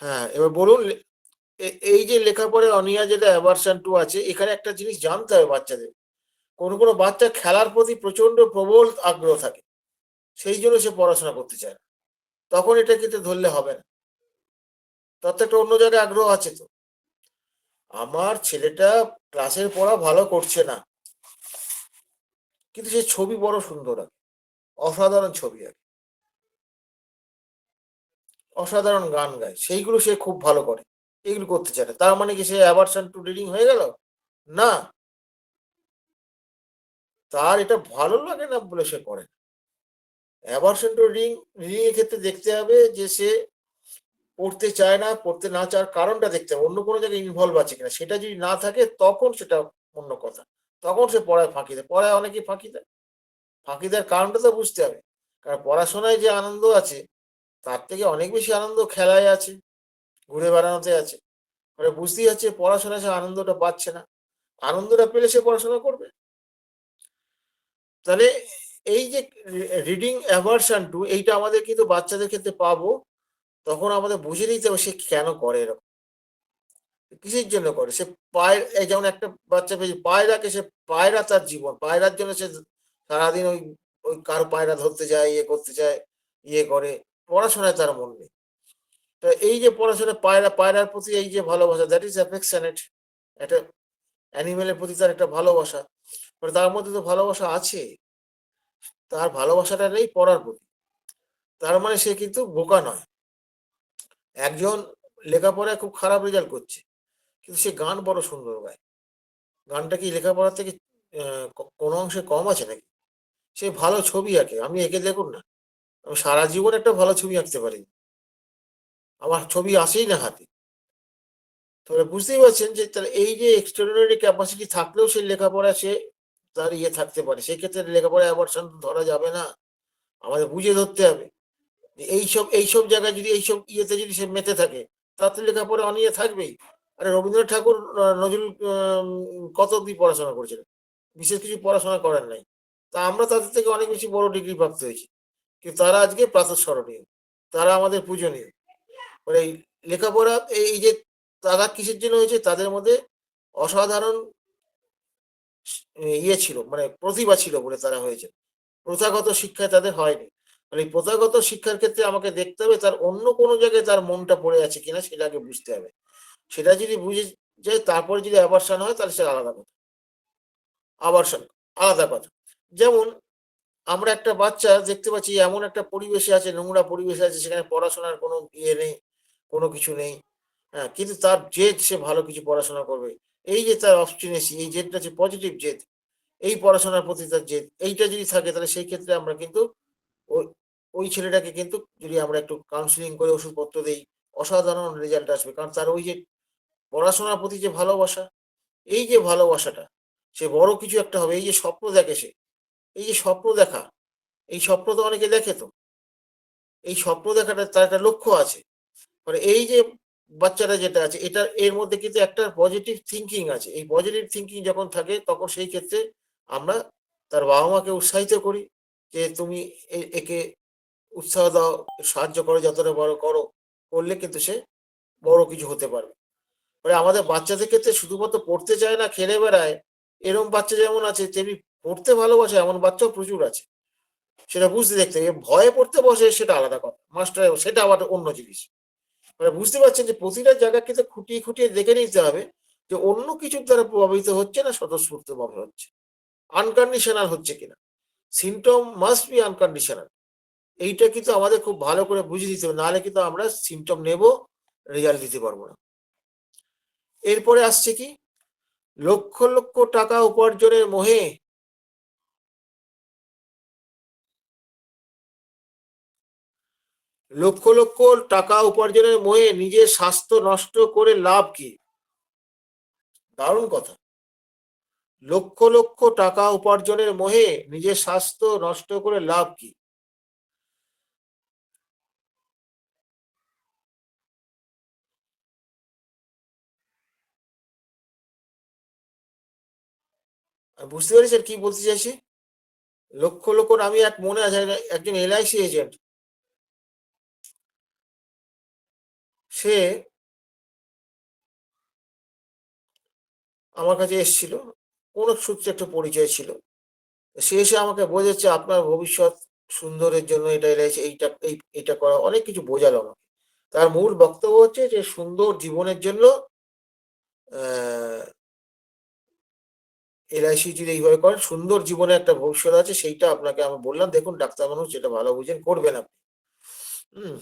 হ্যাঁ, এবার বলুন, এই যে লেখাপড়ার অনীহা যেটা অ্যাভারশন টু আছে, এখানে একটা জিনিস জানতে হবে বাচ্চাদের। কোনো কোনো বাচ্চা খেলার প্রতি প্রচন্ড প্রবল আগ্রহ থাকে, সেই জন্য সে পড়াশোনা করতে চায় না। তখন এটা কিন্তু ধরলে হবে না, তার তো একটা অন্য জায়গায় আগ্রহ আছে। তো আমার ছেলেটা ক্লাসের পড়া ভালো করছে না, কিন্তু সে ছবি বড় সুন্দর আঁকে, অসাধারণ ছবি আঁকে, অসাধারণ গান গায়, সেইগুলো সে খুব ভালো করে, এগুলো করতে চায় না। তার মানে কি সে অ্যাভারশন টু রিডিং হয়ে গেল? না, তার এটা ভালো লাগে না বলে সে করে না। অ্যাভারশন টু রিডিং, রিডিং এর ক্ষেত্রে দেখতে হবে যে সে পড়তে চায় না, পড়তে না চাওয়ার কারণটা দেখতে হবে, অন্য কোনো জায়গায় ইনভলভ আছে কিনা। সেটা যদি না থাকে তখন সেটা অন্য কথা, তখন সে পড়ায় ফাঁকি দেয়। পড়ায় অনেকেই ফাঁকি দেয়, ফাঁকি দেওয়ার কারণটা তো বুঝতে হবে। কারণ পড়াশোনায় যে আনন্দ আছে, তার থেকে অনেক বেশি আনন্দ খেলায় আছে, ঘুরে বেড়ানোতে আছে। মানে বুঝতেই হচ্ছে পড়াশোনায় সে আনন্দটা পাচ্ছে না, আনন্দটা পেলে সে পড়াশোনা করবে। তাহলে এই যে রিডিং অ্যাভারশন টু, এইটা আমাদের কিন্তু বাচ্চাদের ক্ষেত্রে পাবো, তখন আমাদের বুঝে নিতে হবে সে কেন করে এরকম, কিসের জন্য করে। সে পায়, এই যেমন একটা বাচ্চা পেয়েছে পায়রাকে, সে পায়রা তার জীবন, পায়রার জন্য সে সারাদিন ওই ওই কারো পায়রা ধরতে যায়, ইয়ে করতে চায়, ইয়ে করে, পড়াশোনায় তার মন নেই। তো এই যে পড়াশোনা, পায়রার প্রতি এই যে ভালোবাসা, দ্যাট ইজ অ্যাফেকশনেট। একটা অ্যানিমেলের প্রতি তার একটা ভালোবাসা, মানে তার মধ্যে তো ভালোবাসা আছে, তার ভালোবাসাটা নেই পড়ার প্রতি। তার মানে সে কিন্তু বোকা নয়। একজন লেখাপড়ায় খুব খারাপ রেজাল্ট করছে, কিন্তু সে গান বড় সুন্দর গায়। গানটা কি লেখাপড়ার থেকে কোনো অংশে কম আছে নাকি? সে ভালো ছবি আঁকে, আমি এঁকে দেখুন না, আমি সারা জীবন একটা ভালো ছবি আঁকতে পারি, আমার ছবি আসেই না হাতে। তাহলে বুঝতেই পারছেন যে তাহলে এই যে এক্সট্রাঅর্ডিনারি ক্যাপাসিটি থাকলেও সে লেখাপড়া সে তার ইয়ে থাকতে পারে, সেক্ষেত্রে লেখাপড়া অ্যাভারশন ধরা যাবে না, আমাদের বুঝে ধরতে হবে। যে এইসব জায়গায় যদি এইসব ইয়েতে যদি সে মেতে থাকে, তাতে লেখাপড়া অনিয়ে থাকবেই। আরে রবীন্দ্রনাথ ঠাকুর, নজরুল কত অব্দি পড়াশোনা করেছিলেন, বিশেষ কিছু পড়াশোনা করেন নাই। তা আমরা তাদের থেকে অনেক বেশি বড় ডিগ্রি প্রাপ্ত হয়েছি, কিন্তু তারা আজকে প্রাতঃস্মরণীয়, তারা আমাদের পূজনীয়। মানে এই লেখাপড়া, এই যে তারা কিসের জন্য হয়েছে, তাদের মধ্যে অসাধারণ ইয়ে ছিল, মানে প্রতিভা ছিল বলে তারা হয়েছে। প্রথাগত শিক্ষায় তাদের হয়নি। মানে এই প্রথাগত শিক্ষার ক্ষেত্রে আমাকে দেখতে হবে তার অন্য কোনো জায়গায় তার মনটা পড়ে আছে কিনা, সেটা আগে বুঝতে হবে। সেটা যদি বুঝে যায়, তারপরে যদি অ্যাভারশন হয়, তাহলে সেটা আলাদা কথা। আবারশন আলাদা কথা। যেমন আমরা একটা বাচ্চা দেখতে পাচ্ছি এমন একটা পরিবেশে আছে, নোংরা পরিবেশে আছে, সেখানে পড়াশোনার কোনো ইয়ে নেই, কোনো কিছু নেই। হ্যাঁ, কিন্তু তার জেদ সে ভালো কিছু পড়াশোনা করবে। এই যে তার অবস্টিনেসি, এই জেদটা হচ্ছে পজিটিভ জেদ, এই পড়াশোনার প্রতি তার জেদ, এইটা যদি থাকে, তাহলে সেই ক্ষেত্রে আমরা কিন্তু ওই ওই ছেলেটাকে কিন্তু যদি আমরা একটু কাউন্সিলিং করে ওষুধপত্র দেই, অসাধারণ রেজাল্ট আসবে। কারণ তার ওই যে পড়াশোনার প্রতি যে ভালোবাসা, এই যে ভালোবাসাটা, সে বড় কিছু একটা হবে, এই যে স্বপ্ন দেখে সে, এই যে স্বপ্ন দেখা, এই স্বপ্ন তো অনেকে দেখে তো, এই স্বপ্ন দেখাটা তার একটা লক্ষ্য আছে। মানে এই যে বাচ্চাটা যেটা আছে, এটা এর মধ্যে কিন্তু একটা পজিটিভ থিঙ্কিং আছে। এই পজিটিভ থিঙ্কিং যখন থাকে তখন সেই ক্ষেত্রে আমরা তার বাবা মাকে উৎসাহিত করি যে তুমি একে উৎসাহ দাও, সাহায্য করো, যতটা বড় করো, করলে কিন্তু সে বড় কিছু হতে পারবে। মানে আমাদের বাচ্চাদের ক্ষেত্রে শুধুমাত্র পড়তে চায় না, খেলে বেড়ায়, এরকম বাচ্চা যেমন আছে তেমনি পড়তে ভালোবাসে এমন বাচ্চাও প্রচুর আছে। সেটা বুঝতে দেখতে হবে। ভয়ে পড়তে বসে সেটা আলাদা কথা, মাস্টার সেটা আবার অন্য জিনিস। মানে বুঝতে পারছেন যে প্রতিটা জায়গা কিন্তু খুঁটিয়ে খুঁটিয়ে দেখে নিতে হবে যে অন্য কিছুর দ্বারা প্রভাবিত হচ্ছে না স্বতঃস্ফূর্ত ভাবে হচ্ছে, আনকন্ডিশনাল হচ্ছে কিনা। Symptom must be unconditional. এইটা কিন্তু আমাদের খুব ভালো করে বুঝে দিতে হবে, নাহলে কিন্তু আমরা সিমটম নেব, রেজাল্ট দিতে পারবো না। এরপরে আসছে কি, লক্ষ লক্ষ টাকা উপার্জনের মোহে লক্ষ লক্ষ টাকা উপার্জনের মোহে নিজের স্বাস্থ্য নষ্ট করে লাভ কি? দারুণ কথা। লক্ষ লক্ষ টাকা উপার্জনের মোহে নিজের স্বাস্থ্য নষ্ট করে লাভ কি? বুঝতে পেরেছেন কি বলতে চাইছি? লক্ষ লক্ষ, আমি এক মনে আছে একজন এলআইসি এজেন্ট, সে আমার কাছে এসেছিল, কোন সূত্রে একটা পরিচয় ছিল। সে এসে আমাকে বোঝাচ্ছে আপনার ভবিষ্যৎ সুন্দরের জন্য এটা এলআইসি, এইটা করা, অনেক কিছু বোঝালো আমাকে। তার মূল বক্তব্য হচ্ছে যে সুন্দর জীবনের জন্য এলআইসি যদি এইভাবে করেন সুন্দর জীবনে একটা ভবিষ্যৎ আছে, সেইটা আপনাকে আমি বললাম, দেখুন ডাক্তার মানুষ যেটা ভালো বুঝেন করবেন আপনি। হম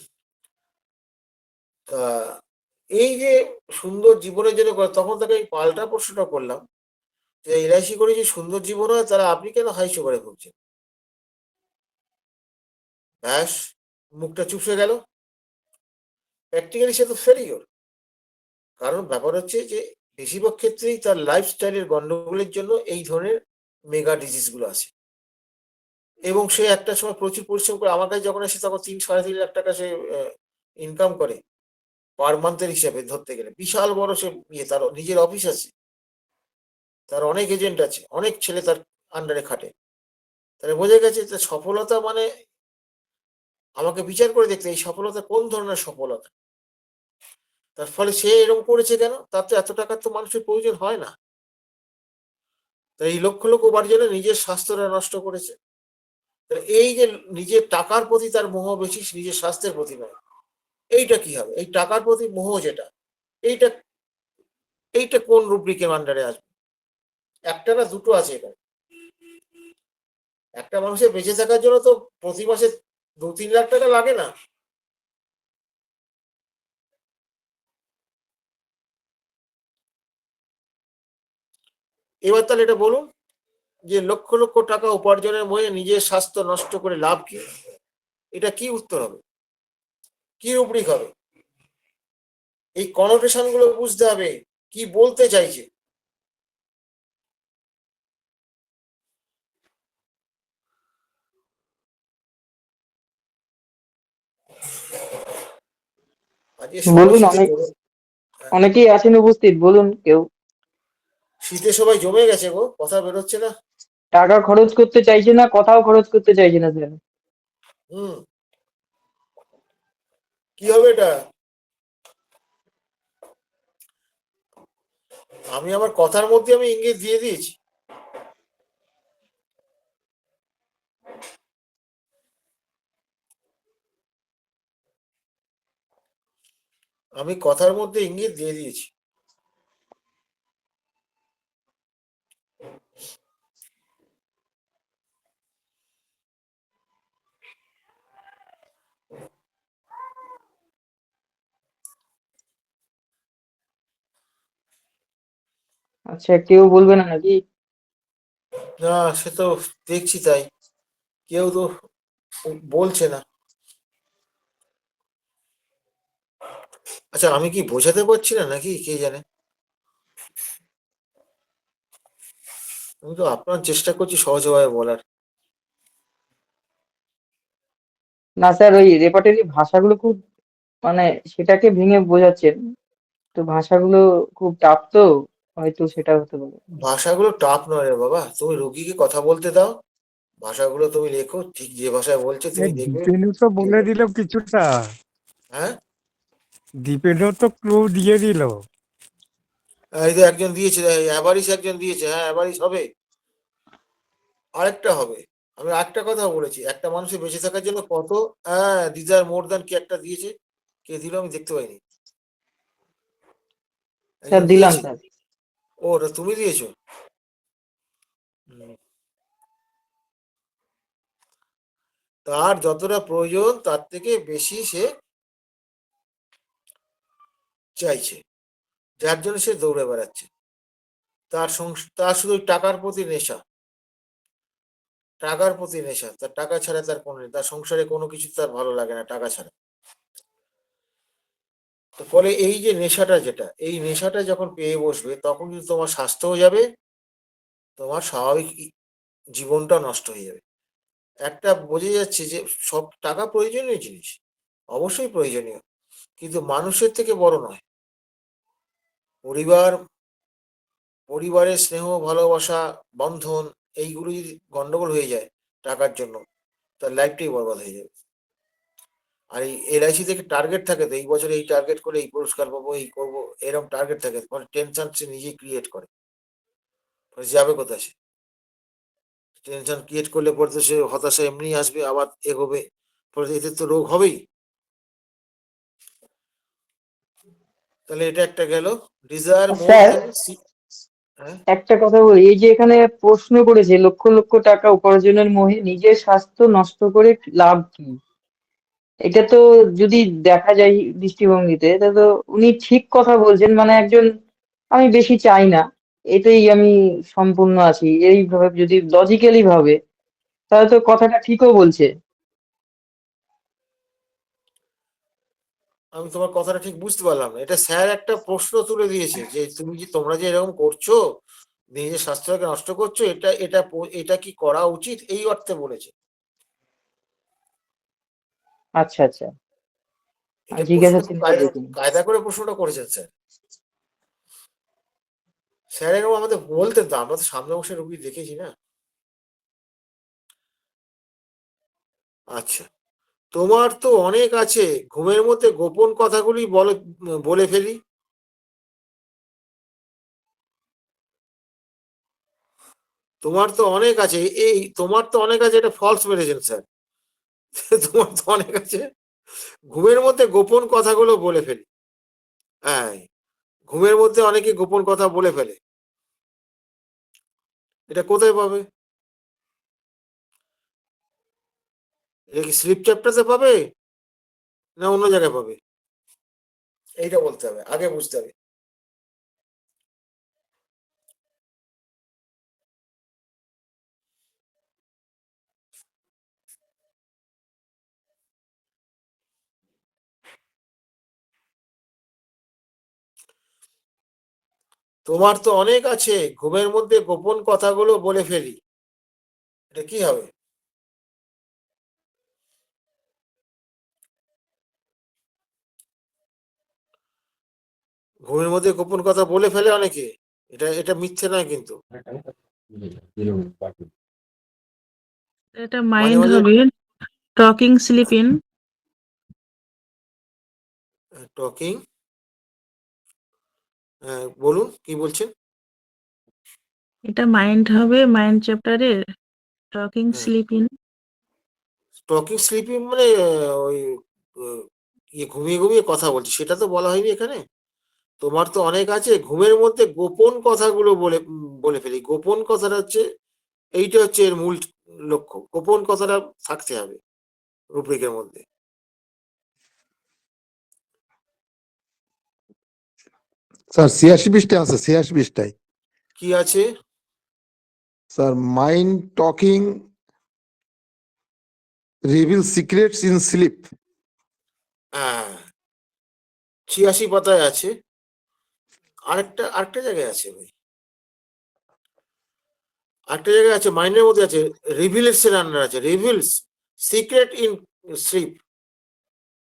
তা এই যে সুন্দর জীবনের জন্য তখন তাকে এই পাল্টা প্রশ্নটা করলাম যে এলআইসি করে যে সুন্দর জীবন হয়, তারা আপনি কেন হাই সুগারে ভুগছেন? ব্যাস, মুখটা চুপসে গেল। প্র্যাকটিক্যালি সে তো ফেলিওর। কারণ ব্যাপার হচ্ছে যে বেশিরভাগ ক্ষেত্রেই তার লাইফস্টাইলের গন্ডগোলের জন্য এই ধরনের মেগা ডিজিজ গুলো আসে। এবং সে একটা সময় প্রচুর পরিশ্রম করে আমার কাছে যখন আসে তখন 3-3.5 লাখ টাকা সে ইনকাম করে পার মান্থের হিসাবে ধরতে গেলে। বিশাল বড় সে ইয়ে, তার নিজের অফিস আছে, তার অনেক এজেন্ট আছে, অনেক ছেলে তার আন্ডারে খাটে। তাহলে বোঝা গেছে যে সফলতা মানে আমাকে বিচার করে দেখতে এই সফলতা কোন ধরনের সফলতা। তার ফলে সে এরকম করেছে কেন? তার তো এত টাকার তো মানুষের প্রয়োজন হয় না। তাই এই লক্ষ লক্ষ উপার্জনে নিজের স্বাস্থ্যটা নষ্ট করেছে। এই যে নিজের টাকার প্রতি তার মোহ বেশি, নিজের স্বাস্থ্যের প্রতি নয়। এইটা কি হবে? এই টাকার প্রতি মোহ যেটা, এইটা এইটা কোন রুব্রিকের আন্ডারে আসবে? একটা না দুটো আছে এখানে। একটা মানুষের বেঁচে থাকার জন্য তো প্রতি মাসে 2-3 লাখ টাকা লাগে না। এবার তাহলে এটা বলুন যে লক্ষ লক্ষ টাকা উপার্জনের মোহে নিজের স্বাস্থ্য নষ্ট করে লাভ কি? এটা কি উত্তর হবে? কি রুব্রিক হবে? এই কনোটেশন গুলো বুঝতে হবে, কি বলতে চাইছে। আজকে সবাই বলুন, শীতে অনেক জমে, অনেকেই আছেন উপস্থিত, বলুন কেউ। শীতে সবাই জমে গেছে গো, কথা বেরোচ্ছে না। টাকা খরচ করতে চাইছে না, কথাও খরচ করতে চাইছে না স্যার। হুম, কি হবে এটা? আমি আমার কথার মধ্যে আমি ইঙ্গিত দিয়ে দিয়েছি। আমি কথার মধ্যে ইঙ্গিত দিয়ে দিয়েছি। আচ্ছা, কেউ বলবে না নাকি? না, সে তো দেখছি তাই, কেউ তো বলছে না। আচ্ছা, আমি কি বোঝাতে পারছি না নাকি কে জানে। আমি তো আপনার চেষ্টা করছি সহজভাবে বলার। না স্যার, ওই রেপার্টরি ভাষাগুলো খুব, মানে সেটাকে ভেঙে বোঝাচ্ছেন, তো ভাষাগুলো খুব টাফ, তো হয়তো সেটা হতে পারে। ভাষাগুলো টাফ নয় রে বাবা, তুমি রুগীকে কথা বলতে দাও, ভাষাগুলো তুমি লেখো, ঠিক যে ভাষায় বলছে তুমি দেখবে। দীপেনও তো বলে দিল কিছুটা। হ্যাঁ, দীপেনও তো ক্লু দিয়ে দিল। এই তো একজন দিয়েছে, অ্যাভারিস একজন দিয়েছে, হ্যাঁ অ্যাভারিস হবে। আরেকটা হবে, আমি আরেকটা কথা বলেছি, একটা মানুষের বেঁচে থাকার জন্য কত, হ্যাঁ ডিজায়ার মোর দ্যান কি একটা দিয়েছে, কে দিল আমি দেখতে পাইনি, স্যার একজন দিলাম দিয়েছে। স্যার। ও ওটা তুমি দিয়েছো। হুম। তার যতটা প্রয়োজন তার থেকে বেশি সে চাইছে, যার জন্য সে দৌড়ে বেড়াচ্ছে। তার শুধু টাকার প্রতি নেশা, টাকার প্রতি নেশা, তার টাকা ছাড়া তার কোনো নেই, তার সংসারে কোনো কিছু তার ভালো লাগে না টাকা ছাড়া। তো ফলে এই যে নেশাটা, যেটা এই নেশাটা যখন পেয়ে বসবে তখন কিন্তু তোমার স্বাস্থ্যও যাবে, তোমার স্বাভাবিক জীবনটা নষ্ট হয়ে যাবে। একটা বোঝা যাচ্ছে যে সব টাকা প্রয়োজনীয় জিনিস, অবশ্যই প্রয়োজনীয়, কিন্তু মানুষের থেকে বড় নয়। পরিবার, পরিবারের স্নেহ ভালোবাসা, বন্ধন, এইগুলো যদি গন্ডগোল হয়ে যায় টাকার জন্য, তার লাইফটাই বরবাদ হয়ে যাবে। আর এই এলআইসি থেকে টার্গেট থাকে, তো এই বছরে এই টার্গেট করে এই পুরস্কার পাবো, এই করবো, এরকম টার্গেট থাকে, ফলে টেনশন সে নিজেই ক্রিয়েট করে, ফলে যাবে কোথায় সে? টেনশন ক্রিয়েট করলে পরে তো সে হতাশা এমনি আসবে, আবার এগোবে, ফলে এতে তো রোগ হবেই। তাহলে এটা একটা গেল, ডিজায়ার আর মোর স্যার দ্যান সি। হ্যাঁ, একটা কথা বলি, এই যে এখানে প্রশ্ন করেছে লক্ষ লক্ষ টাকা উপার্জনের মোহে নিজের স্বাস্থ্য নষ্ট করে লাভ কি, এটা তো যদি দেখা যায় দৃষ্টিভঙ্গিতে, এটা তো উনি ঠিক কথা বলছেন, মানে একজন, আমি বেশি চাই না, এতেই আমি সম্পূর্ণ আছি, এইভাবে যদি লজিক্যালি ভাবে, তাহলে তো কথাটা ঠিকও বলছে। আমি তোমার কথাটা ঠিক বুঝতে পারলাম না। এটা স্যার একটা প্রশ্ন তুলে দিয়েছে যে তুমি যে তোমরা যে এরকম করছো, নিজের স্বাস্থ্যকে নষ্ট করছো, এটা কি করা উচিত, এই অর্থে বলেছে। আচ্ছা আচ্ছা, আমি এটা জিজ্ঞাসা প্রশ্নটা খুব চিহ্নটা দেখিনি। কায়দা করে প্রশ্নটা করেছেন স্যার। স্যার এরকম আমাদের বলতেন তো, আমরা তো সামনে বসে রুগী দেখেছি না। আচ্ছা, তোমার তো অনেক আছে, ঘুমের মধ্যে গোপন কথাগুলি বলে, বলে ফেলি। তোমার তো অনেক আছে, এই তোমার তো অনেক আছে, এটা ফলস মেরেছেন স্যার। তোমার তো অনেক আছে, ঘুমের মধ্যে গোপন কথাগুলো বলে ফেলি। হ্যাঁ, ঘুমের মধ্যে অনেকে গোপন কথা বলে ফেলে, এটা কোথায় পাবে? এটা কি স্লিপ চ্যাপ্টারতে পাবে, না অন্য জায়গায় পাবে? এইটা বলতে হবে, আগে বুঝতে হবে। তোমার তো অনেক আছে, ঘুমের মধ্যে গোপন কথাগুলো বলে ফেলি, এটা কি হবে? ঘুমের মধ্যে গোপন কথা বলে ফেলে অনেকে, এটা এটা মিথ্যে নয় কিন্তু। এটা মাঝে মাইন্ড মাঝে হবে। Talking sleep in. টকিং, বলুন কি বলছেন। এটা মাইন্ড হবে, মাইন্ড চ্যাপ্টারের টকিং হ্যাঁ, স্লিপ ইন। টকিং স্লিপিং মানে ওই আহ, ইয়ে ঘুমিয়ে ঘুমিয়ে কথা বলছি, সেটা তো বলা হয়নি এখানে। তোমার তো অনেক আছে, ঘুমের মধ্যে গোপন কথাগুলো বলে ফেলি, গোপন কথাটা হচ্ছে, এইটা হচ্ছে এর মূল লক্ষ্য, গোপন কথাটা থাকতে হবে রুব্রিকের মধ্যে। স্যার 86 পৃষ্ঠা আছে, 86 পৃষ্ঠায়। কি আছে? Sir mind talking reveal secrets in sleep. হ্যাঁ, 86 পাতায় আছে। আরেকটা আরেকটা জায়গায় আছে ভাই, একটা জায়গায় আছে, মাইন্ডের মধ্যে আছে, রিভিলস এর আন্ডার আছে, রিভিলস সিক্রেট ইন স্লিপ,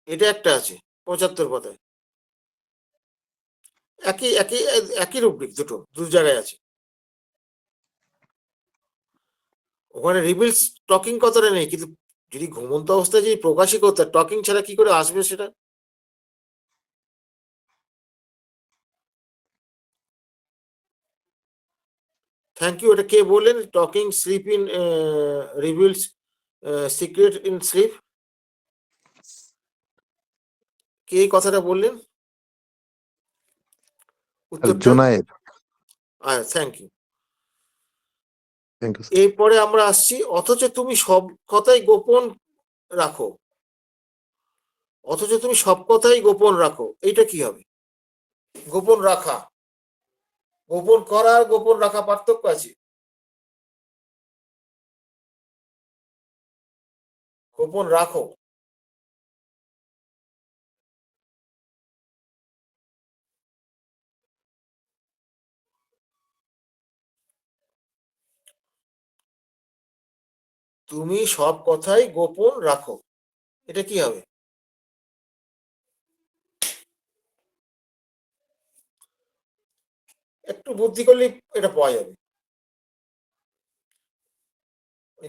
এটা একটা আছে 75 পাতায়। একই একই একই রুব্রিক, দু জায়গায় আছে। ওখানে রিভিলস টকিং কথাটা নেই, কিন্তু যদি ঘুমন্ত অবস্থায় যদি প্রকাশই করতে, টকিং ছাড়া কি করে আসবে সেটা? Thank you. এটা কে বললেন? Talking sleep in reveals secret in sleep, কে এই কথাটা বললেন? উত্তরটা? Junaid, thank you. Thank you. এরপরে আমরা আসছি, অথচ তুমি সব কথাই গোপন রাখো। অথচ তুমি সব কথাই গোপন রাখো, এইটা কি হবে? গোপন রাখা, গোপন করা আর গোপন রাখা পার্থক্য আছে। গোপন রাখো, তুমি সব কথাই গোপন রাখো, এটা কি হবে? একটু বুদ্ধি করলে এটা পাওয়া যাবে।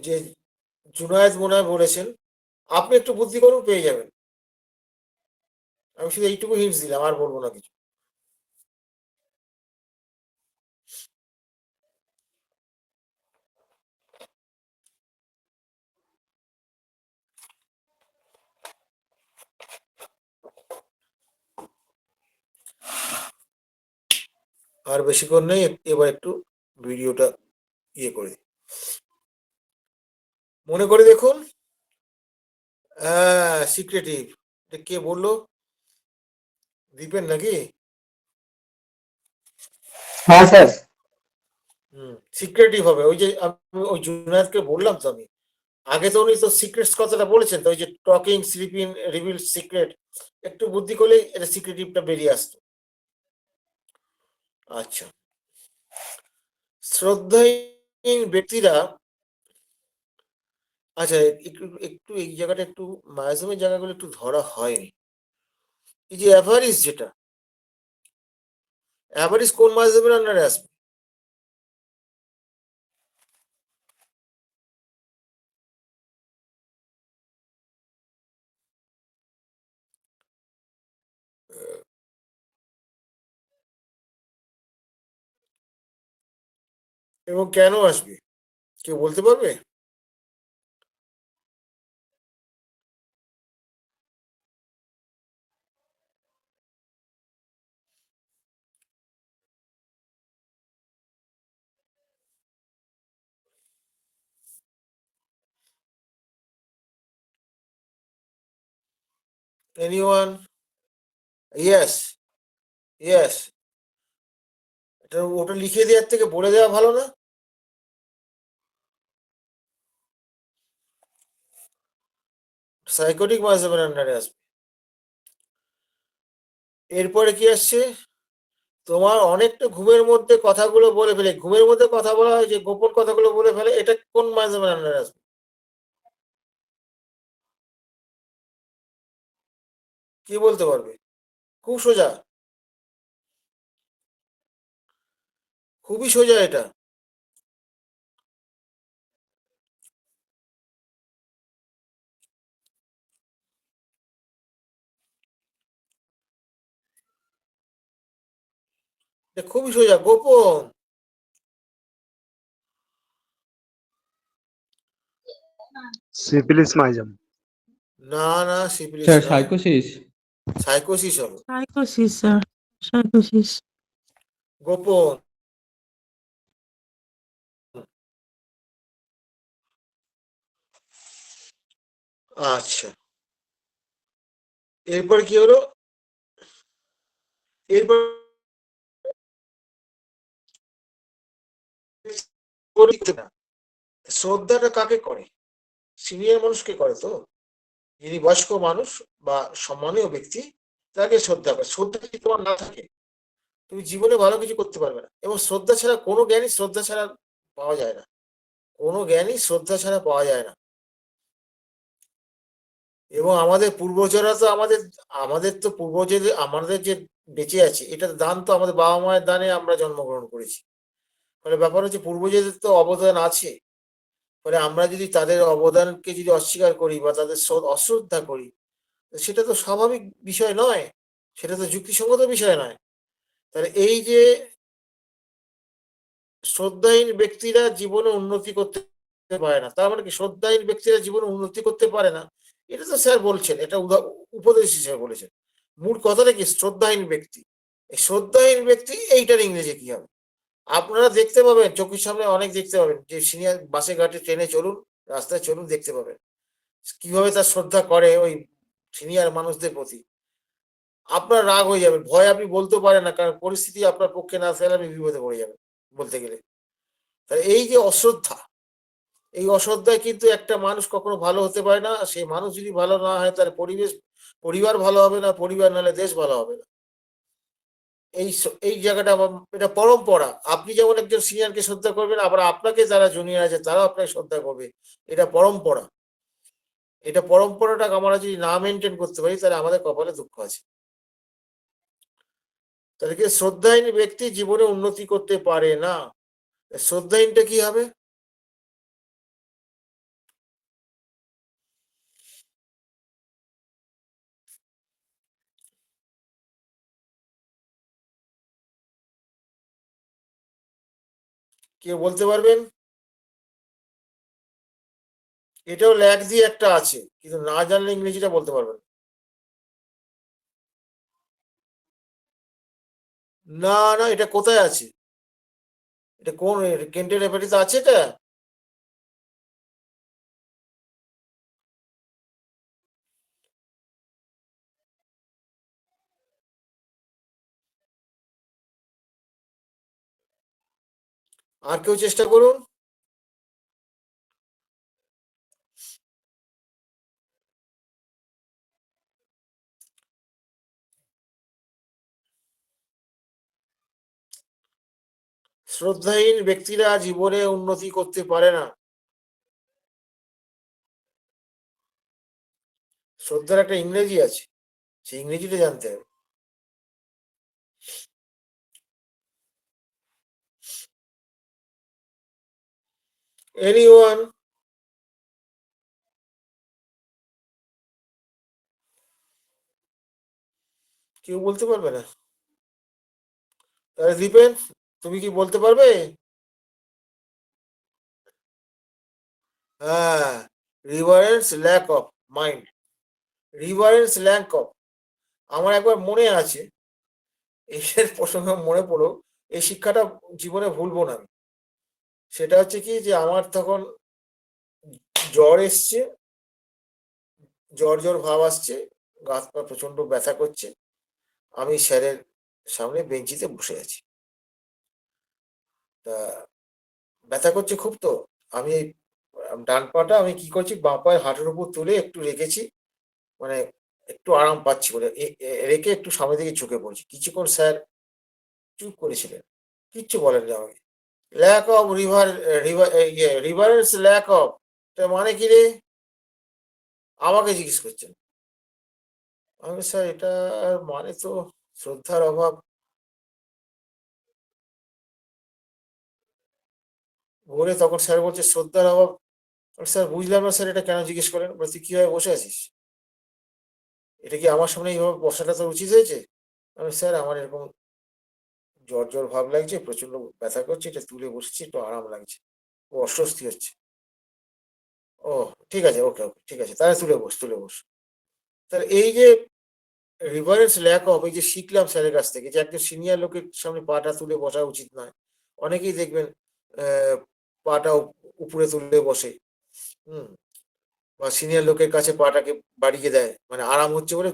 যে জুনায়েদ মনে হয় বলেছেন, আপনি একটু বুদ্ধি করুন, পেয়ে যাবেন। আমি শুধু এইটুকু হিন্টস দিলাম, আর বলবো না কিছু। আর বেশিক্ষণ নেই, এবার একটু ভিডিওটা ইয়ে করে দিই। মনে করে দেখুন, হ্যাঁ সিক্রেটিভ, এটা কে বললো? দীপেন নাকি? হ্যাঁ স্যার। সিক্রেটিভ হবে। ওই যে আমি ওই জুনায়েদকে বললাম তো, আমি আগে তো উনি তো সিক্রেটস কথাটা বলেছেন, তো ওই যে টকিং স্লিপিং রিভিল সিক্রেট, একটু বুদ্ধি করলেই এটা সিক্রেটিভটা বেরিয়ে আসতো। আচ্ছা, শ্রদ্ধাহীন ব্যক্তিরা, আচ্ছা একটু একটু এই জায়গাটা একটু, মায়াজমের জায়গাগুলো একটু ধরা হয়নি। এই যে অ্যাভারিস, যেটা অ্যাভারিস কোন মায়াজমের আন্ডারে আসবে? এবং কেন আসবে, কেউ বলতে পারবে? এনিওয়ান? Yes, yes. এটা ওটা লিখে দেওয়ার থেকে বলে দেওয়া ভালো না? সাইকোটিক মায়াজমের আন্ডারে আসবে। এরপরে কি আসছে? তোমার অনেকটা ঘুমের মধ্যে কথাগুলো বলে ফেলে, ঘুমের মধ্যে কথা বলা হয় যে গোপন কথাগুলো বলে ফেলে, এটা কোন মায়াজমের আন্ডারে আসবে? কি বলতে পারবে? খুব সোজা, খুবই সোজা এটা। এটা খুবই সোজা, গোপন। সিফিলিস মাইজম। না না, সিপিলিস স্যার না, সাইকোসিস। সাইকোসিস হবে। সাইকোসিস স্যার, সাইকোসিস। গোপন। আচ্ছা, এরপর কি হলো? এরপর না, শ্রদ্ধাটা কাকে করে? সিনিয়র মানুষকে করে তো, যিনি বয়স্ক মানুষ বা সম্মানীয় ব্যক্তি, তাকে শ্রদ্ধা করে। শ্রদ্ধা যদি তোমার না থাকে, তুমি জীবনে ভালো কিছু করতে পারবে না। এবং শ্রদ্ধা ছাড়া, কোনো জ্ঞানই শ্রদ্ধা ছাড়া পাওয়া যায় না। কোনো জ্ঞানই শ্রদ্ধা ছাড়া পাওয়া যায় না। এবং আমাদের পূর্বজরা তো আমাদের তো পূর্বজদের আমাদের যে বেঁচে আছে, এটা দান তো আমাদের বাবা মায়ের দানে আমরা জন্মগ্রহণ করেছি। ফলে ব্যাপার হচ্ছে পূর্বজদের তো অবদান আছে। ফলে আমরা যদি তাদের অবদানকে যদি অস্বীকার করি বা তাদের অশ্রদ্ধা করি, সেটা তো স্বাভাবিক বিষয় নয়, সেটা তো যুক্তিসঙ্গত বিষয় নয়। তাহলে এই যে শ্রদ্ধাহীন ব্যক্তিরা জীবনে উন্নতি করতে পারে না, তার মানে কি শ্রদ্ধাহীন ব্যক্তিরা জীবনে উন্নতি করতে পারে না? এটা তো স্যার বলছেন, এটা উপদেশ হিসেবে বলেছেন। মূল কথাটা কি শ্রদ্ধাহীন ব্যক্তি, এই শ্রদ্ধাহীন ব্যক্তি এইটার ইংরেজি কি হবে? আপনারা দেখতে পাবেন, চোখের সামনে অনেক দেখতে পাবেন, যে সিনিয়র বাসে ঘাটে ট্রেনে চলুন, রাস্তায় চলুন, দেখতে পাবেন কিভাবে তার শ্রদ্ধা করে ওই সিনিয়র মানুষদের প্রতি। আপনার রাগ হয়ে যাবে, ভয় আপনি বলতেও পারেন না, কারণ পরিস্থিতি আপনার পক্ষে না থাকলে আপনি বিপদে পড়ে যাবেন বলতে গেলে। তাহলে এই যে অশ্রদ্ধা, এই অশ্রদ্ধায় কিন্তু একটা মানুষ কখনো ভালো হতে পারে না। সেই মানুষ যদি ভালো না হয়, তার পরিবার ভালো হবে না, পরিবার নাহলে দেশ ভালো হবে না। এই জায়গাটা এটা পরম্পরা। আপনি যেমন একজন সিনিয়রকে শ্রদ্ধা করবেন, আবার আপনাকে যারা জুনিয়র আছে তারাও আপনাকে শ্রদ্ধা করবে। এটা পরম্পরা। এটা পরম্পরাটাকে আমরা যদি না মেনটেন করতে পারি, তাহলে আমাদের কপালে দুঃখ আছে। তাহলে কি শ্রদ্ধাহীন ব্যক্তি জীবনে উন্নতি করতে পারে না? শ্রদ্ধাহীনটা কি হবে? কেউ বলতে পারবেন? এটাও ল্যাগ দিয়ে একটা আছে, কিন্তু না জানলে ইংরেজিটা বলতে পারবেন না। না, এটা কোথায় আছে? এটা কোন কেন্টের রেফারিতে আছে এটা? আর কেউ চেষ্টা করুন। শ্রদ্ধাহীন ব্যক্তিরা জীবনে উন্নতি করতে পারে না। শ্রদ্ধার একটা ইংরেজি আছে, সেই ইংরেজিটা জানতে হবে। এনিওয়ান? কেউ বলতে পারবে না? তাহলে দীপেন, তুমি কি বলতে পারবে? হ্যাঁ, reverence lack of mind, reverence lack of. আমার একবার মনে আছে, এর প্রসঙ্গে মনে পড়ো, এই শিক্ষাটা জীবনে ভুলবো না আমি। সেটা হচ্ছে কি, যে আমার তখন জ্বর এসছে, জ্বর জ্বর ভাব আসছে, গা হাত পা প্রচন্ড ব্যথা করছে। আমি স্যারের সামনে বেঞ্চিতে বসে আছি, তা ব্যথা করছে খুব। তো আমি এই ডান পাটা আমি কি করছি, বাঁ পায়ের হাঁটুর উপর তুলে একটু রেখেছি, মানে একটু আরাম পাচ্ছি বলে রেখে একটু সামনের দিকে ঝুঁকে পড়ছি। কিছুক্ষণ স্যার চুপ করেছিলেন, কিচ্ছু বলেননি আমাকে। ল্যাক অফ রিভারেন্স ল্যাক অফ, মানে কি রে? আমাকে জিজ্ঞেস করছেন। আমি, স্যার এটা মানে তো শ্রদ্ধার অভাব। বলে তখন স্যার বলছে শ্রদ্ধার অভাব। স্যার বুঝলাম না স্যার, এটা কেন জিজ্ঞেস করেন? বলে তুই কিভাবে বসে আছিস? এটা কি আমার সামনে এইভাবে বসাটা তো উচিত হয়েছে? আমি, স্যার আমার এরকম জ্বর জ্বর ভাব লাগছে, প্রচন্ড ব্যথা করছে, এটা তুলে বসছি, একটু আরাম লাগছে, ও অস্বস্তি হচ্ছে। ও ঠিক আছে, ওকে ওকে, ঠিক আছে, তাহলে তুলে বস। তাহলে এই যে রিভারেন্স ল্যাক অফ, এই যে শিখলাম স্যারের কাছ থেকে, যে একটা সিনিয়র লোকের সামনে পাটা তুলে বসা উচিত নয়। অনেকেই দেখবেন পাটা উপরে তুলে বসে, হুম, বা সিনিয়র লোকের কাছে পাটাকে বাড়িয়ে দেয়, মানে আরাম হচ্ছে বলে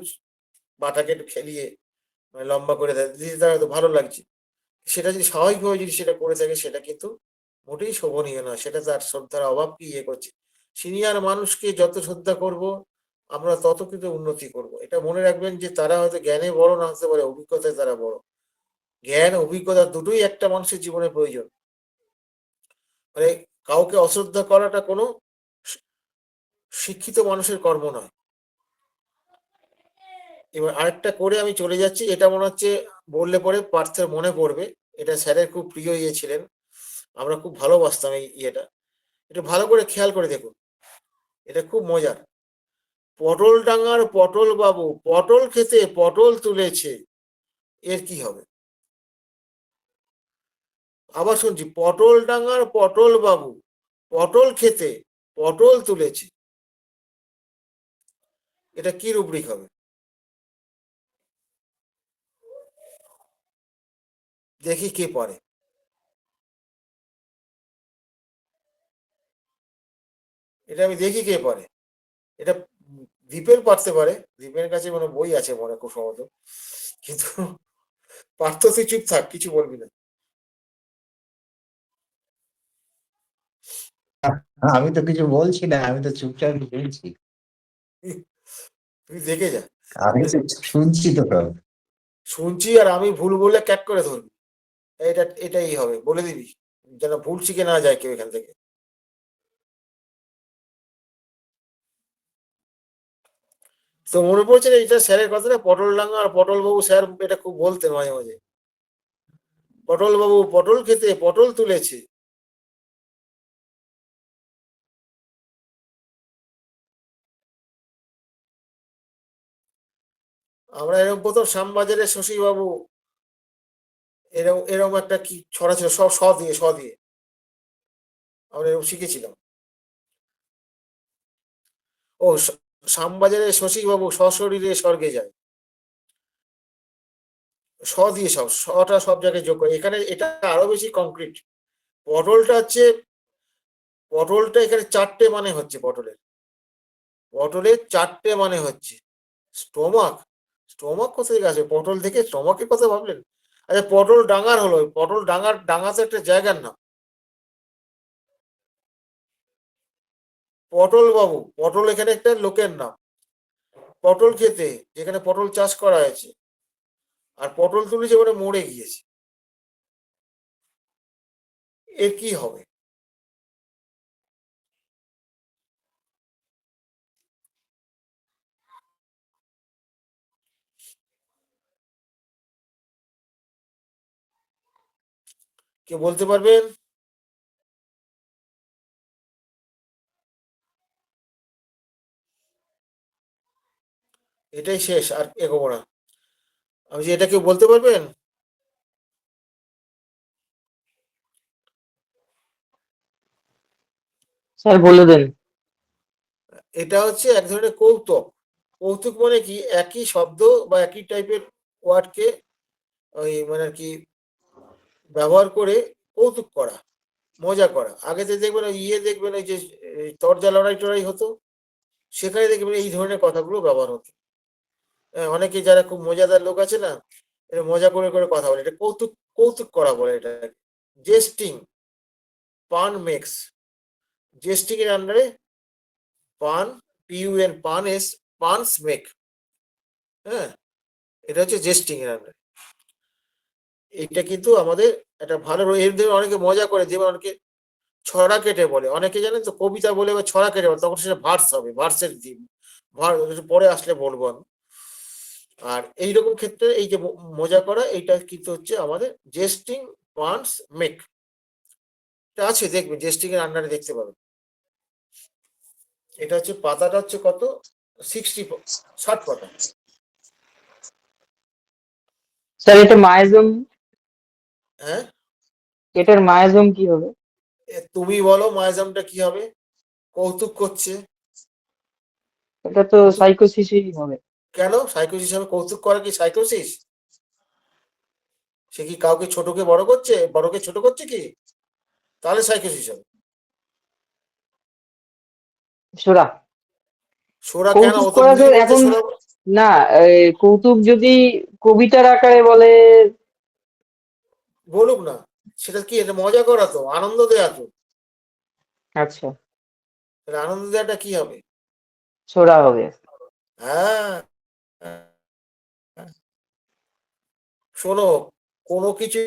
পাটাকে একটু খেলিয়ে মানে লম্বা করে দেয়, দিদি তার হয়তো ভালো লাগছে। সেটা যদি স্বাভাবিকভাবে যদি সেটা করে থাকে, সেটা কিন্তু মোটেই শোভনীয় নয়, সেটা তার শ্রদ্ধার অভাবকে ইয়ে করছে। সিনিয়র মানুষকে যত শ্রদ্ধা করব, আমরা তত কিন্তু উন্নতি করব। এটা মনে রাখবেন যে তারা হয়তো জ্ঞানে বড় না হতে পারে, অভিজ্ঞতায় তারা বড়। জ্ঞান অভিজ্ঞতা দুটোই একটা মানুষের জীবনে প্রয়োজন। মানে কাউকে অশ্রদ্ধা করাটা কোনো শিক্ষিত মানুষের কর্ম নয়। এবার আরেকটা করে আমি চলে যাচ্ছি, এটা মনে হচ্ছে বললে পরে পার্থের মনে পড়বে। এটা স্যারের খুব প্রিয় ইয়ে ছিলেন, আমরা খুব ভালোবাসতাম এই ইয়েটা। একটু ভালো করে খেয়াল করে দেখুন, এটা খুব মজার। পটল ডাঙার পটল বাবু পটল খেতে পটল তুলেছে, এর কি হবে? আবার শুনছি, পটল ডাঙার পটল বাবু পটল খেতে পটল তুলেছে, এটা কি রুব্রিক হবে? দেখি কে পারে। এটা আমি দেখি কে পারে। এটা দীপের পারতে পারে, দীপের কাছে কোনো বই আছে মনে খুব সম্ভবত, কিন্তু পার্থ তুই চুপ থাক, কিছু বলবি না। আমি তো কিছু বলছি না, আমি তো চুপচাপ শুনছি। তুই দেখে যা, আমি তো শুনছি তো সব। শুনছি আর আমি ভুল বললে ক্যাক করে ধরবি। এটাই হবে, বলে দিবি, যেন ভুল শিখে না যায় কেউ এখান থেকে। তো মনে পড়ছে না এটা স্যারের কথাটা, পটল ডাঙ্গা আর পটল বাবু, স্যার এটা খুব বলতেন মাঝে মাঝে, পটল বাবু পটল খেতে পটল তুলেছে। আমরা এরকম প্রথম শ্যামবাজারের শশী বাবু, এরকম এরকম একটা কি ছড়া ছিল, সব স দিয়ে আমরা এরকম শিখেছিলাম। ও শ্যামবাজারের শশী বাবু সশরীরে স্বর্গে যায়, স দিয়ে সব সটা সব জায়গায় যোগ করে। এখানে এটা আরো বেশি কংক্রিট। পটলটা হচ্ছে, পটলটা এখানে চারটে মানে হচ্ছে, পটলের চারটে মানে হচ্ছে স্টোমাক। স্টোমাক কোথা থেকে আসে? পটল থেকে স্টোমাকের কথা ভাবলেন? আচ্ছা, পটল ডাঙার হলো, পটল ডাঙার, ডাঙা তো একটা জায়গার নাম। পটল বাবু, পটল এখানে একটা লোকের নাম। পটল খেতে, যেখানে পটল চাষ করা হয়েছে, আর পটল তুলেছে ওখানে মরে গিয়েছে, এর কি হবে? কে বলতে পারবেন? এটাই শেষ, আর এগোবো না আমি, যে এটা কেউ বলতে পারবেন? স্যার বলে দেন। এটা হচ্ছে এক ধরনের কৌতুক। কৌতুক মানে কি, একই শব্দ বা একই টাইপের ওয়ার্ডকে ওই মানে আর কি ব্যবহার করে কৌতুক করা, মজা করা। আগেতে দেখবেন ওই ইয়ে, দেখবেন ওই যে এই তরজা লড়াই টড়াই হতো, সেখানে দেখবেন এই ধরনের কথাগুলো ব্যবহার হতো। অনেকে যারা খুব মজাদার লোক আছে না, এটা মজা করে করে কথা বলে, এটা কৌতুক, কৌতুক করা বলে এটা। জেস্টিং, পান মেক্স, জেস্টিং এর আন্ডারে পান, PUN, পান এস, পানস মেক। হ্যাঁ, এটা হচ্ছে জেস্টিং এর আন্ডারে। এইটা কিন্তু আমাদের একটা ভালো, এর দিয়ে অনেকে মজা করে, যেমন অনেকে ছড়া কেটে বলে, অনেকে জানেন তো কবিতা বলে বা ছড়া কেটে বলে, তখন সেটা ভার্স হবে, ভার্সের দিন পরে আসলে বলবো আমি। আর এইরকম ক্ষেত্রে এই যে মজা করা, এইটা কিন্তু হচ্ছে আমাদের জেস্টিং পানস মেক। এটা আছে, দেখবেন জেস্টিং এর আন্ডারে দেখতে পাবেন। এটা হচ্ছে পাতাটা হচ্ছে কত, 60 পাতা। স্যার এটা মায়াজম, হ্যাঁ, এটার মায়াজম কি হবে? তুমি বলো মায়াজামটা কি হবে? কৌতুক করছে, এটা তো কৌতুক। সাইকোসিসই হবে। কেন সাইকোসিস হবে? কৌতুক করা কি সাইকোসিস? সে কি কাউকে ছোটকে বড় করছে, বড়কে ছোট করছে কি? তাহলে সাইকোসিস হবে। সোরা, সোরা কেন? কৌতুক ও তো করা নিজেই স্যার বলছে এখন সোরা। না। কৌতুক যদি কবিতার আকারে বলে, বলুক না, সেটা কি, এটা মজা করা তো, আনন্দ দেয়া তো। আচ্ছা তাহলে আনন্দ দেওয়াটা কি হবে? সোরা হবে। হ্যাঁ, শোনো, কোনো কিছু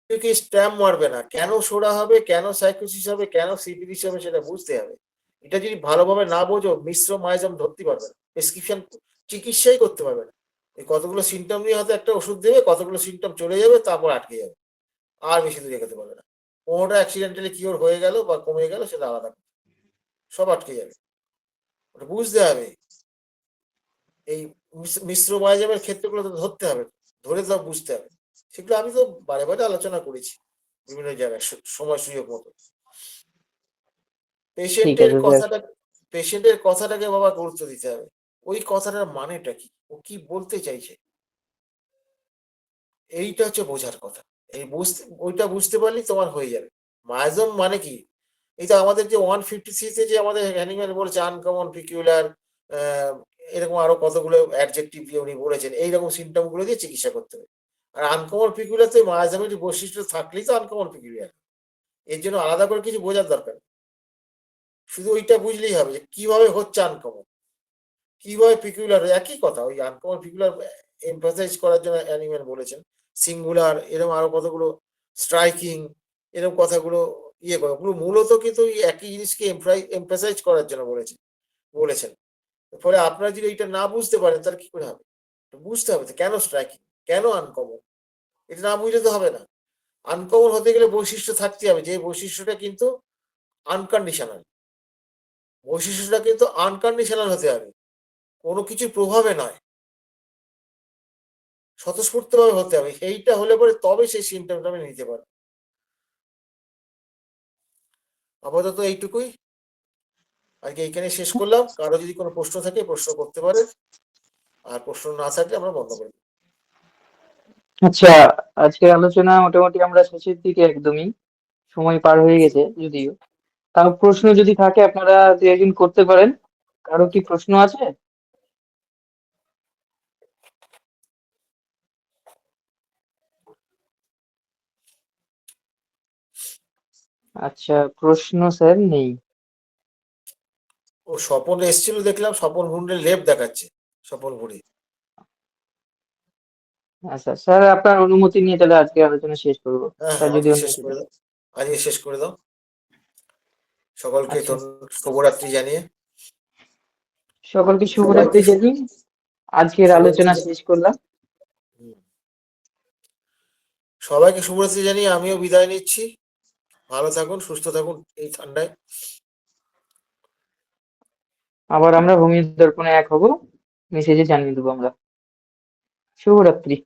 কি স্ট্যাম্প মারবে না, কেন সোডা হবে, কেন সাইকোসিস হবে, কেন সিফিলিস হবে সেটা বুঝতে হবে। এটা যদি ভালোভাবে না বোঝো মিশ্র মাইজম ধরতে পারবে না, প্রেসক্রিপশন চিকিৎসাই করতে পারবে না। এই কতগুলো সিমটম নিয়ে হয়তো একটা ওষুধ দেবে, কতগুলো সিমটম চলে যাবে, তারপর আটকে যাবে, আর বেশি দূর এগোতে পারবে না। কোনোটা অ্যাক্সিডেন্টালি কিওর হয়ে গেল বা কমে গেল সেটা আলাদা কথা। সব আটকে যাবে, ওটা বুঝতে হবে। এই মিশ্র মাইজমের ক্ষেত্রগুলো তো ধরতে হবে, ধরে তো বুঝতে হবে। সেগুলো আমি তো বারে বারে আলোচনা করেছি বিভিন্ন জায়গায় সময় সুযোগ মতো। ঠিক পেশেন্টের আছে স্যার। কথাটা, পেশেন্টের কথাটাকে বাবা গুরুত্ব দিতে হবে। ওই কথাটার মানেটা কি, ও কি বলতে চাইছে, এইটা হচ্ছে বোঝার কথা। এই বুঝতে, ওইটা বুঝতে পারলে তোমার হয়ে যাবে। মায়াজম মানে কি, এই তো আমাদের যে 153 তে যে আমাদের হ্যানিম্যান বলেছে আনকমন পিকিউলার, এরকম আরো কতগুলো অ্যাডজেক্টিভ দিয়ে উনি বলেছেন, এইরকম সিমটম গুলো দিয়ে চিকিৎসা করতে হবে। আর আনকমন পিকিউলার তো মায়াজমের বৈশিষ্ট্য থাকলেই তো আনকমন পিকিউলার, এর জন্য আলাদা করে কিছু বোঝার দরকার নেই। শুধু ওইটা বুঝলেই হবে যে কিভাবে হচ্ছে আনকমন, কিভাবে পিকুলার, একই কথা। ওই আনকমন পিকুলার এমফাসাইজ করার জন্য অ্যানিম্যান বলেছেন, সিঙ্গুলার, এরকম আরো কতগুলো স্ট্রাইকিং, এরকম কথাগুলো ইয়ে করে, পুরো মূলত কিন্তু ওই একই জিনিসকে এমফাসাইজ করার জন্য বলেছেন। ফলে আপনারা যদি এটা না বুঝতে পারেন তাহলে কি করে হবে, বুঝতে হবে তো কেন স্ট্রাইকিং, কেন আনকমন, এটা না বুঝলে তো হবে না। আনকমন হতে গেলে বৈশিষ্ট্য থাকতে হবে, যে বৈশিষ্ট্যটা কিন্তু আনকন্ডিশনাল, বৈশিষ্ট্যটা কিন্তু আনকন্ডিশনাল হতে হবে, কোনো কিছুর প্রভাবে নয়, স্বতঃস্ফূর্তভাবে হতে হবে। সেইটা হলে পরে তবে সেই সিমটমটা আমি নিতে পারবো। আপাতত এইটুকুই, আজকে এইখানে শেষ করলাম। কারো যদি কোনো প্রশ্ন থাকে প্রশ্ন করতে পারে, আর প্রশ্ন না থাকলে আমরা বন্ধ করি। আচ্ছা, আজকের আলোচনা মোটামুটি আমরা শেষের দিকে একদমই, সময় পার হয়ে গেছে যদিও। তাও প্রশ্ন যদি থাকে আপনারা দু একদিন করতে পারেন। কারো কি প্রশ্ন আছে? আচ্ছা, প্রশ্ন স্যার নেই। ও স্বপন এসেছিল দেখলাম, স্বপন ভুঁড়ে লেপ দেখাচ্ছে, স্বপন ভুঁড়ি। আচ্ছা স্যার, আপনার অনুমতি নিয়ে তাহলে আজকে আলোচনা শেষ করবো, হ্যাঁ স্যার হ্যাঁ, যদি আজকে শেষ অনুমতি করে দেন। দাও, আজকে শেষ করে দাও। সকলকে আচ্ছা, শুভরাত্রি জানিয়ে, সকলকে শুভরাত্রি সবাইকে জানিয়ে আজকের শুভরাত্রি আলোচনা শেষ করলাম। হুম, সবাইকে শুভরাত্রি জানিয়ে আমিও বিদায় নিচ্ছি। ভালো থাকুন, সুস্থ থাকুন এই ঠান্ডায়। আবার আমরা ভূমি দর্পণে এক হব, মেসেজে জানিয়ে দেবো আমরা। শুভরাত্রি।